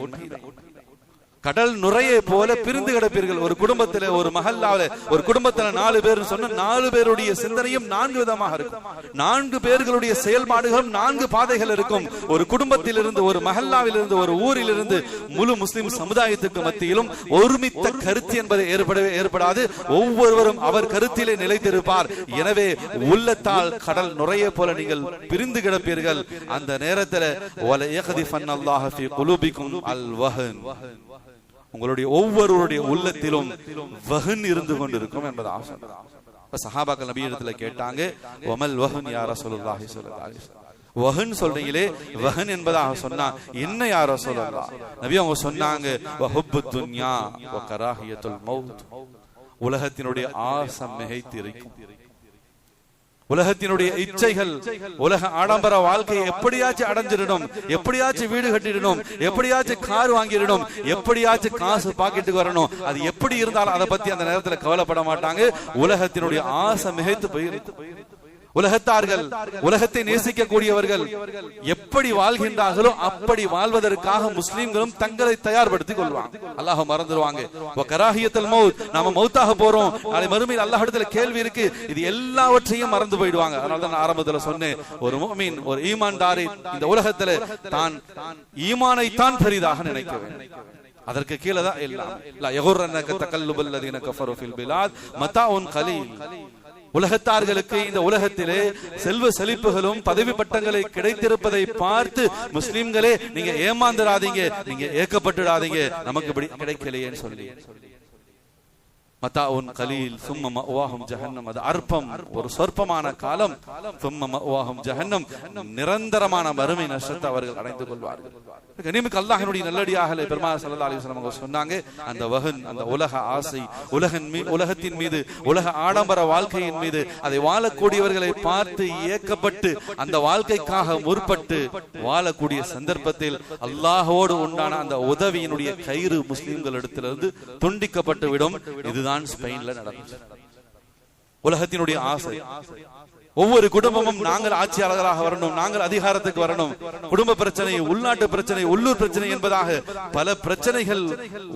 கடல் நுரையை போல பிரிந்து கிடப்பீர்கள். ஒரு குடும்பத்துல, ஒரு மஹல்லாவில, ஒரு குடும்பத்துல 4 பேர் சொன்ன 4 பேருடைய சிந்தனையும் 4 விதமாக இருக்கும். 4 பேர்களுடைய செயல்பாடுகளும் 4 பாதைகள் இருக்கும். ஒரு குடும்பத்திலிருந்து, ஒரு மஹல்லாவிலிருந்து, ஒரு ஊரிலிருந்து முழு முஸ்லிம் சமுதாயத்துக்கு மத்தியிலும் ஒருமித்த கருத்து என்பது ஏற்படாது. ஒவ்வொருவரும் அவர் கருத்திலே நிலைத்திருப்பார். எனவே உள்ளத்தால் கடல் நுரையை போல நீங்கள் பிரிந்து கிடப்பீர்கள். அந்த நேரத்தில் வல யக்திஃபன்னல்லாஹு ஃபீ குலூபிக்கும் அல் வஹன், உங்களுடைய ஒவ்வொருவருடைய உள்ளத்திலும் வஹன் இருந்து கொண்டிருக்கும் என்பது ஆசை. சஹாபாக்கள் நபி இடத்துல கேட்டாங்க, வமல் வஹன் யா ரசூலுல்லாஹி ஸல்லல்லாஹு அலைஹி வஸல்லம், வஹன் சொல்றீங்களே, வஹன் என்பதாக சொன்னா என்ன யா ரசூலுல்லாஹ்? நபி அவங்க சொன்னாங்க, வஹுப்புத் துன்யா வ கராஹியத்துல் மௌத், உலகத்தினுடைய ஆசை மிகைத்து இருக்கும், உலகத்தினுடைய இச்சைகள், உலக ஆடம்பர வாழ்க்கையை எப்படியாச்சும் அடைஞ்சிடணும், எப்படியாச்சும் வீடு கட்டிடணும், எப்படியாச்சும் கார் வாங்கிடணும், எப்படியாச்சும் காசு பாக்கெட்டுக்கு வரணும், அது எப்படி இருந்தாலும் அதை பத்தி அந்த நேரத்தில் கவலைப்பட மாட்டாங்க. உலகத்தினுடைய ஆசை மிகைத்து போயிருக்கு. உலகத்தார்கள், உலகத்தை நேசிக்கக்கூடியவர்கள் எப்படி வாழ்கின்றார்களோ அப்படி வாழ்வதற்காக முஸ்லிம்களும் தங்களை தயார்படுத்திக் கொள்வாங்க. அல்லாஹ் மறந்துடுவாங்க. கராஹியத்துல் மௌத், நாம மௌத்தாக போறோம், நாளை மறுமையில் அல்லாஹ் இடத்துல கேள்வி இருக்கு, இது எல்லாவற்றையும் மறந்து போயிடுவாங்க. அதனாலதான் நான் ஆரம்பத்துல சொன்னேன், ஒரு முஃமின், ஒரு ஈமான்தாரி இந்த உலகத்துல தான் ஈமானை தான் பெரிதாக நினைக்க வேண்டும். அதற்கு கீழே தான் எல்லாம். லா யகுர்ரன்னக தகல்லுபல் லதீன கஃபரு ஃபில் பிலாத் மதாஉன் கலீல். உலகத்தார்களுக்கு இந்த உலகத்திலே செல்வ செழிப்புகளும் பதவி பட்டங்களை கிடைத்திருப்பதை பார்த்து முஸ்லிம்களே நீங்க ஏமாந்துடாதீங்க, நீங்க ஏக்கப்பட்டுடாதீங்க, நமக்கு இப்படி கிடைக்கலையேன்னு சொல்லி. மதாஉன் கலீல் சும்ம மஅவாஹும் ஜஹன்னம், அது அற்பம், ஒரு சொற்பமான காலம். சும்ம மஅவாஹும் ஜஹன்னம், நிரந்தரமான மறுமை நஷ்டத்தை அவர்கள் அடைந்து கொள்வார்கள். கனிமிக்க அல்லாஹ்வினுடைய நல்லடியார்களே, பெருமானார் ஸல்லல்லாஹு அலைஹி வஸல்லம் அவங்க சொன்னாங்க, அந்த வஹன், அந்த உலக ஆசை, உலகத்தின் மீது, உலக ஆடம்பர வாழ்க்கையின் மீது அதை வாழக்கூடியவர்களை பார்த்து ஏக்கப்பட்டு அந்த வாழ்க்கைக்காக முற்பட்டு வாழக்கூடிய சந்தர்ப்பத்தில் அல்லாஹ்வோடு உண்டான அந்த உதவியினுடைய கயிறு முஸ்லிம்களிடத்திலிருந்து துண்டிக்கப்பட்டு விடும். இதுதான் ஸ்பெயின்ல நடந்தது. உலகத்தினுடைய ஆசை, ஒவ்வொரு குடும்பமும் நாங்கள் ஆட்சியாளர்களாக வரணும், நாங்கள் அதிகாரத்துக்கு வரணும், குடும்ப பிரச்சனை, உள்நாட்டு பிரச்சனை, உள்ளூர் பிரச்சனை என்பதாக பல பிரச்சனைகள்,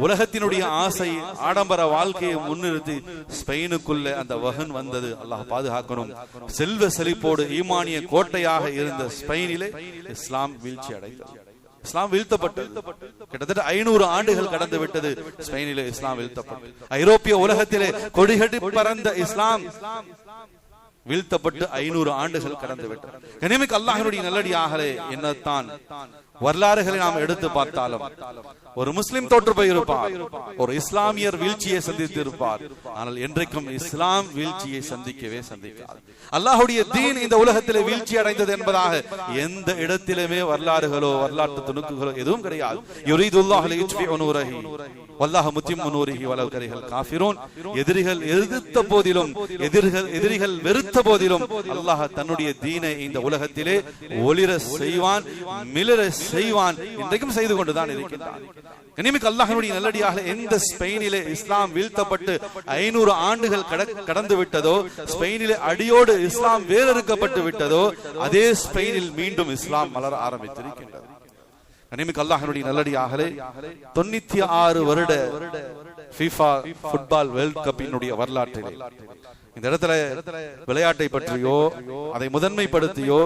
உலகத்தினுடைய ஆசை, ஆடம்பர வாழ்க்கையை முன்னிறுத்தி ஸ்பெயினுக்குள்ள அந்த வஹன் வந்தது. அல்லாஹ் பாதுகாக்கணும். செல்வ செழிப்போடு ஈமானிய கோட்டையாக இருந்த ஸ்பெயினிலே இஸ்லாம் வீழ்ச்சி அடைந்தது. இஸ்லாம் வீழ்த்தப்பட்டது. கிட்டத்தட்ட 500 ஆண்டுகள் கடந்து விட்டது ஸ்பெயினிலே இஸ்லாம் வீழ்த்தப்பட்டது. ஐரோப்பிய உலகத்திலே கொடிகட்டி பறந்த இஸ்லாம் வீழ்த்தப்பட்டு 500 ஆண்டுகள் கடந்து விட்டது. கனிமிக்க அல்லாஹ்வினுடைய நல்லடியார்களே, என்னத்தான் வரலாறுகளை நாம் எடுத்து பார்த்தாலும் ஒரு முஸ்லிம் தோற்று போயிருப்பார், ஒரு இஸ்லாமியர் வீழ்ச்சியை சந்தித்து இருப்பார். ஆனால் என்றைக்கும் இஸ்லாம் வீழ்ச்சியை சந்திக்காது. அல்லாஹ்வுடைய தீன் இந்த உலகத்திலே வீழ்ச்சி அடைந்தது என்பதாக எந்த இடத்திலுமே வரலாறுகளோ வரலாற்று துணுக்குகளோ எதுவும் கிடையாது. யுரீதுல்லாஹு லியுத்ஃபிஉ நூரஹி வல்லாஹு முத்திம்மு நூரிஹி வலவ் கரிஹல் காஃபிரூன். எதிரிகள் எதிர்த்த போதிலும், எதிரிகள் வெறுத்த போதிலும் அல்லாஹ் தன்னுடைய தீனை இந்த உலகத்திலே ஒளிர செய்வான், மிளிர செய்வான். இன்றைக்கும் செய்து கொண்டுதான் இருக்கின்றான். கனிமிக்கு அல்லாஹ்வுடைய நல்லடியாக எந்த ஸ்பெயினிலே இஸ்லாம் வீழ்த்தப்பட்டு 500 ஆண்டுகள் கடந்து விட்டதோ, ஸ்பெயினிலே அடியோடு இஸ்லாம் வேறறுக்கப்பட்டு விட்டதோ, அதே ஸ்பெயினில் மீண்டும் இஸ்லாம் மலர ஆரம்பித்திருக்கின்றது. கனிமிக்கு அல்லாஹ்வுடைய நல்லடியாகலே 96 வருட FIFA ஃபுட்பால் வேர்ல்ட் கப்பினுடைய வரலாற்றிலே இந்த இடத்துல விளையாட்டை பற்றியோ அதை முதன்மைப்படுத்தியோ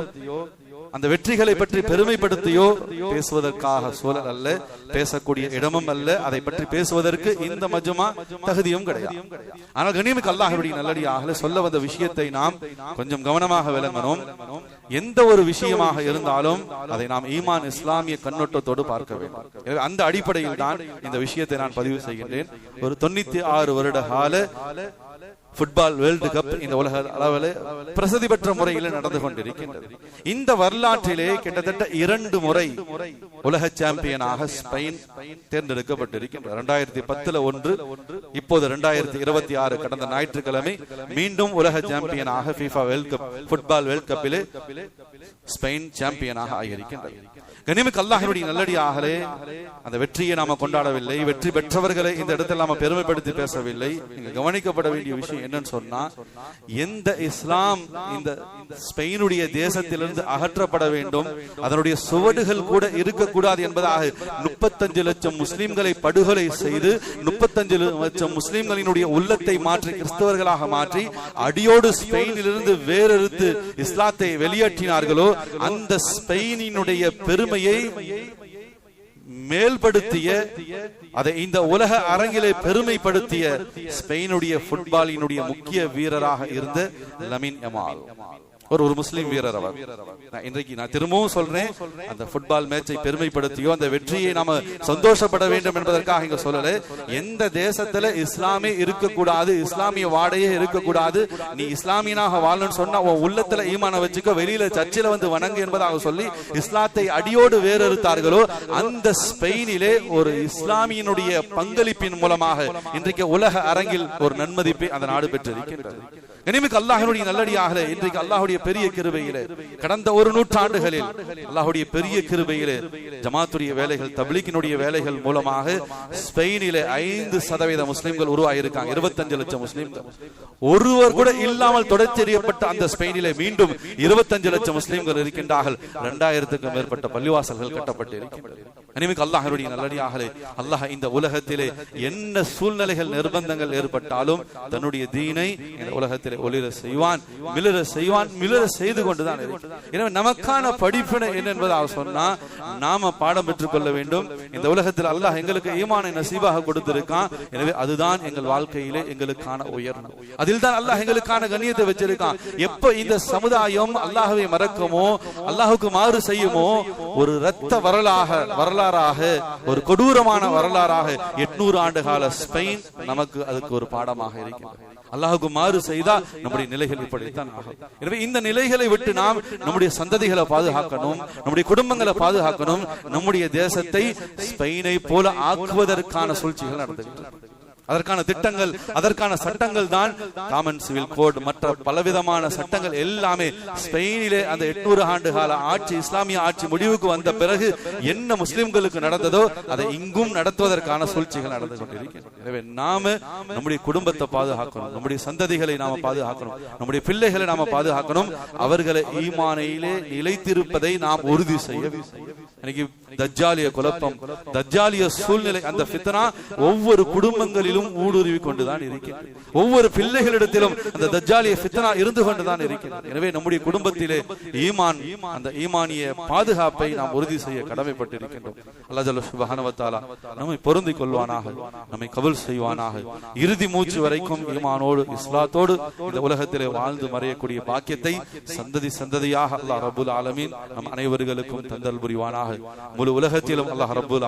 அந்த வெற்றிகளை பற்றி பெருமைப்படுத்தியோ பேசுவதற்காக சூழல் அல்ல, பேசக்கூடிய இடமும் அல்ல. அதை பற்றி பேசுவதற்கு இந்த மஜ்மா தகுதியும் கிடையாது. ஆனால் கண்ணியமிக்க அல்லாஹ்வுடைய நல்லடியாகலே சொல்ல வந்த விஷயத்தை நாம் கொஞ்சம் கவனமாக விளங்கணும். எந்த ஒரு விஷயமாக இருந்தாலும் அதை நாம் ஈமான் இஸ்லாமிய கண்ணோட்டத்தோடு பார்க்க வேண்டும். அந்த அடிப்படையில் தான் இந்த விஷயத்தை நான் பதிவு செய்கின்றேன். ஒரு 96 வருட கால ஃபுட்பால் வேர்ல்டு கப் இந்த உலக அளவில் பிரசித்தி பெற்ற முறையில் நடந்து கொண்டிருக்கின்றது. இந்த வரலாற்றிலே கிட்டத்தட்ட 2 முறை உலக சாம்பியனாக ஸ்பெயின் தேர்ந்தெடுக்கப்பட்டிருக்கின்றது. 2010 ஒன்று, இப்போது 2026 கடந்த ஞாயிற்றுக்கிழமை மீண்டும் உலக சாம்பியனாக FIFA world cup football world கப்பிலே ஸ்பெயின் சாம்பியனாக ஆகியிருக்கின்றது. கனிமிக்கு அல்லாஹ்வுடைய நல்லடியாகலே அந்த வெற்றியை நாம கொண்டாடவில்லை, வெற்றி பெற்றவர்களை இந்த இடத்தில் நாம பெருமைப்படுத்தி பேசவில்லை. இங்க கவனிக்கப்பட வேண்டிய விஷயம் என்னன்னு சொன்னா, எந்த இஸ்லாம் இந்த ஸ்பெயினுடைய தேசத்திலிருந்து அகற்றப்பட வேண்டும், அதனுடைய சுவடுகள் கூட இருக்கக்கூடாது என்பதாக 35 லட்சம் முஸ்லிம்களை படுகொலை செய்து 35 லட்சம் முஸ்லிம்களினுடைய உள்ளத்தை மாற்றி கிறிஸ்தவர்களாக மாற்றி அடியோடு ஸ்பெயினிலிருந்து வேறறுத்து இஸ்லாத்தை வெளியேற்றினார்களோ, அந்த ஸ்பெயினினுடைய பெருமையை மேல்படுத்திய, அதை இந்த உலக அரங்கிலே பெருமைப்படுத்திய ஸ்பெயினுடைய ஃபுட்பாலினுடைய முக்கிய வீரராக இருந்த லமின் யமால் ஒரு முஸ்லிம் வீரர். அவர் இன்றைக்கு நான் திரும்பவும் சொல்றேன், அந்த ஃபுட்பால் மேட்சை பெருமைப்படுத்தியோ அந்த வெற்றியை நாம சந்தோஷப்பட வேண்டும் என்பதற்காக இங்க சொல்லல. எந்த தேசத்துல இஸ்லாமே இருக்கக்கூடாது, இஸ்லாமிய வாடையே இருக்கக்கூடாது, நீ இஸ்லாமியனாக வாழணும்னு சொன்னா உன் உள்ளத்துல ஈமான வச்சுக்க, வெளியில சர்ச்சில வந்து வணங்கு என்பதாக சொல்லி இஸ்லாத்தை அடியோடு வேறறுத்தார்களோ, அந்த ஸ்பெயினிலே ஒரு இஸ்லாமியனுடைய பங்களிப்பின் மூலமாக இன்றைக்கு உலக அரங்கில் ஒரு நன்மதிப்பை அந்த நாடு பெற்றிருக்கின்றது. கனிமிக்கு அல்லாஹ்வுடைய நல்லடியாகலே இன்றைக்கு அல்லாஹ்வுடைய பெரிய கிருபையிலே கடந்த 1 நூற்றாண்டுகளில் அல்லாஹ்வுடைய பெரிய கிருபையிலே ஜமாத்துடைய வேலைகள், தப்லீகினுடைய வேலைகள் மூலமாக ஸ்பெயினிலே 5% முஸ்லிம்கள் உருவாகியிருக்காங்க. 25 லட்சம் முஸ்லிம்கள் ஒருவர் கூட இல்லாமல் தொடர்ச்சியப்பட்ட அந்த ஸ்பெயினிலே மீண்டும் 25 லட்சம் முஸ்லிம்கள் இருக்கின்றார்கள். 2000க்கும் மேற்பட்ட பள்ளிவாசல்கள் கட்டப்பட்டு இருக்கின்றன. கனிமிக்கு அல்லாஹ்வுடைய நல்லடியாகலே அல்லாஹ் இந்த உலகத்திலே என்ன சூழ்நிலைகள் நிர்பந்தங்கள் ஏற்பட்டாலும் தன்னுடைய தீனை இந்த உலகத்தில் ஒளிர செய்வான், மிளிர செய்வான், மிளிர செய்து கொண்டுதான் இருக்கிறான். எனவே நமக்கான படிப்பினை என்ன என்பதாக சொன்னா, நாம பாடம் பெற்றுக் கொள்ள வேண்டும். இந்த உலகத்தில் அல்லாஹ் எங்களுக்கு ஈமானை நசீபாக கொடுத்திருக்கான். எனவே அதுதான் எங்கள் வாழ்க்கையிலே எங்களுக்கான உயர்வு, அதில் தான் அல்லாஹ் எங்களுக்கான கண்ணியத்தை வச்சிருக்கான். எப்ப இந்த சமுதாயம் அல்லாஹ்வை மறக்குமோ, அல்லாஹுக்கு மாறு செய்யுமோ, ஒரு இரத்த வரலாறாக ஒரு கொடூரமான வரலாறாக 800 ஆண்டு கால ஸ்பெயின் நமக்கு அதுக்கு ஒரு பாடமாக இருக்கிறது. அல்லாஹுக்கு மாறு செய்தா நம்முடைய நிலைகள் இப்படித்தான் ஆகும். எனவே இந்த நிலைகளை விட்டு நாம் நம்முடைய சந்ததிகளை பாதுகாக்கணும், நம்முடைய குடும்பங்களை பாதுகாக்கணும், நம்முடைய தேசத்தை ஸ்பெயினை போல ஆக்குவதற்கான சூழ்ச்சிகள் நடந்துகின்றன. அதற்கான திட்டங்கள், அதற்கான சட்டங்கள் தான் காமன் சிவில் கோட், மற்ற பலவிதமான சட்டங்கள் எல்லாமே ஸ்பெயினிலே அந்த 800 ஆண்டு கால ஆட்சி, இஸ்லாமிய ஆட்சி முடிவுக்கு வந்த பிறகு என்ன முஸ்லிம்களுக்கு நடந்ததோ அதை இங்கும் நடத்துவதற்கான சூழ்ச்சிகள் நடந்து கொண்டிருக்கின்றன. எனவே நாம நம்முடைய குடும்பத்தை பாதுகாக்கணும், நம்முடைய சந்ததிகளை நாம பாதுகாக்கணும், நம்முடைய பிள்ளைகளை நாம பாதுகாக்கணும். அவர்களை ஈமானிலே நிலைத்திருப்பதை நாம் உறுதி செய்ய வேண்டும். இன்னைக்கு தஜ்ஜாலிய குழப்பம், தஜ்ஜாலிய சூழ்நிலை, அந்த ஃபித்னா ஒவ்வொரு குடும்பங்களிலும் ஊடுருவி கொண்டுதான் இருக்கிறது. ஒவ்வொரு பிள்ளைகளிடத்திலும் அந்த தஜ்ஜாலிய ஃபித்னா இருந்து கொண்டுதான் இருக்கிறது. எனவே நம்முடைய குடும்பத்திலே ஈமான், அந்த ஈமானிய பாதுகாப்பை நாம் உறுதி செய்ய கடமைப்பட்டிருக்கின்றோம். அல்லாஹ் ஜல்ல சுப்ஹானஹு வ தஆலா நம்மை பொருந்திக் கொள்வானாக, நம்மை கபூல் செய்வானாக. இறுதி மூச்சு வரைக்கும் ஈமானோடு இஸ்லாத்தோடு இந்த உலகத்திலே வாழ்ந்து மறையக்கூடிய பாக்கியத்தை சந்ததியாக அல்லாஹ் ரப்புல் ஆலமீன் நம் அனைவர்களுக்கும் தந்தல் புரிவானாக. முழு உலகத்திலும் அல்லாஹ் ரப்பல்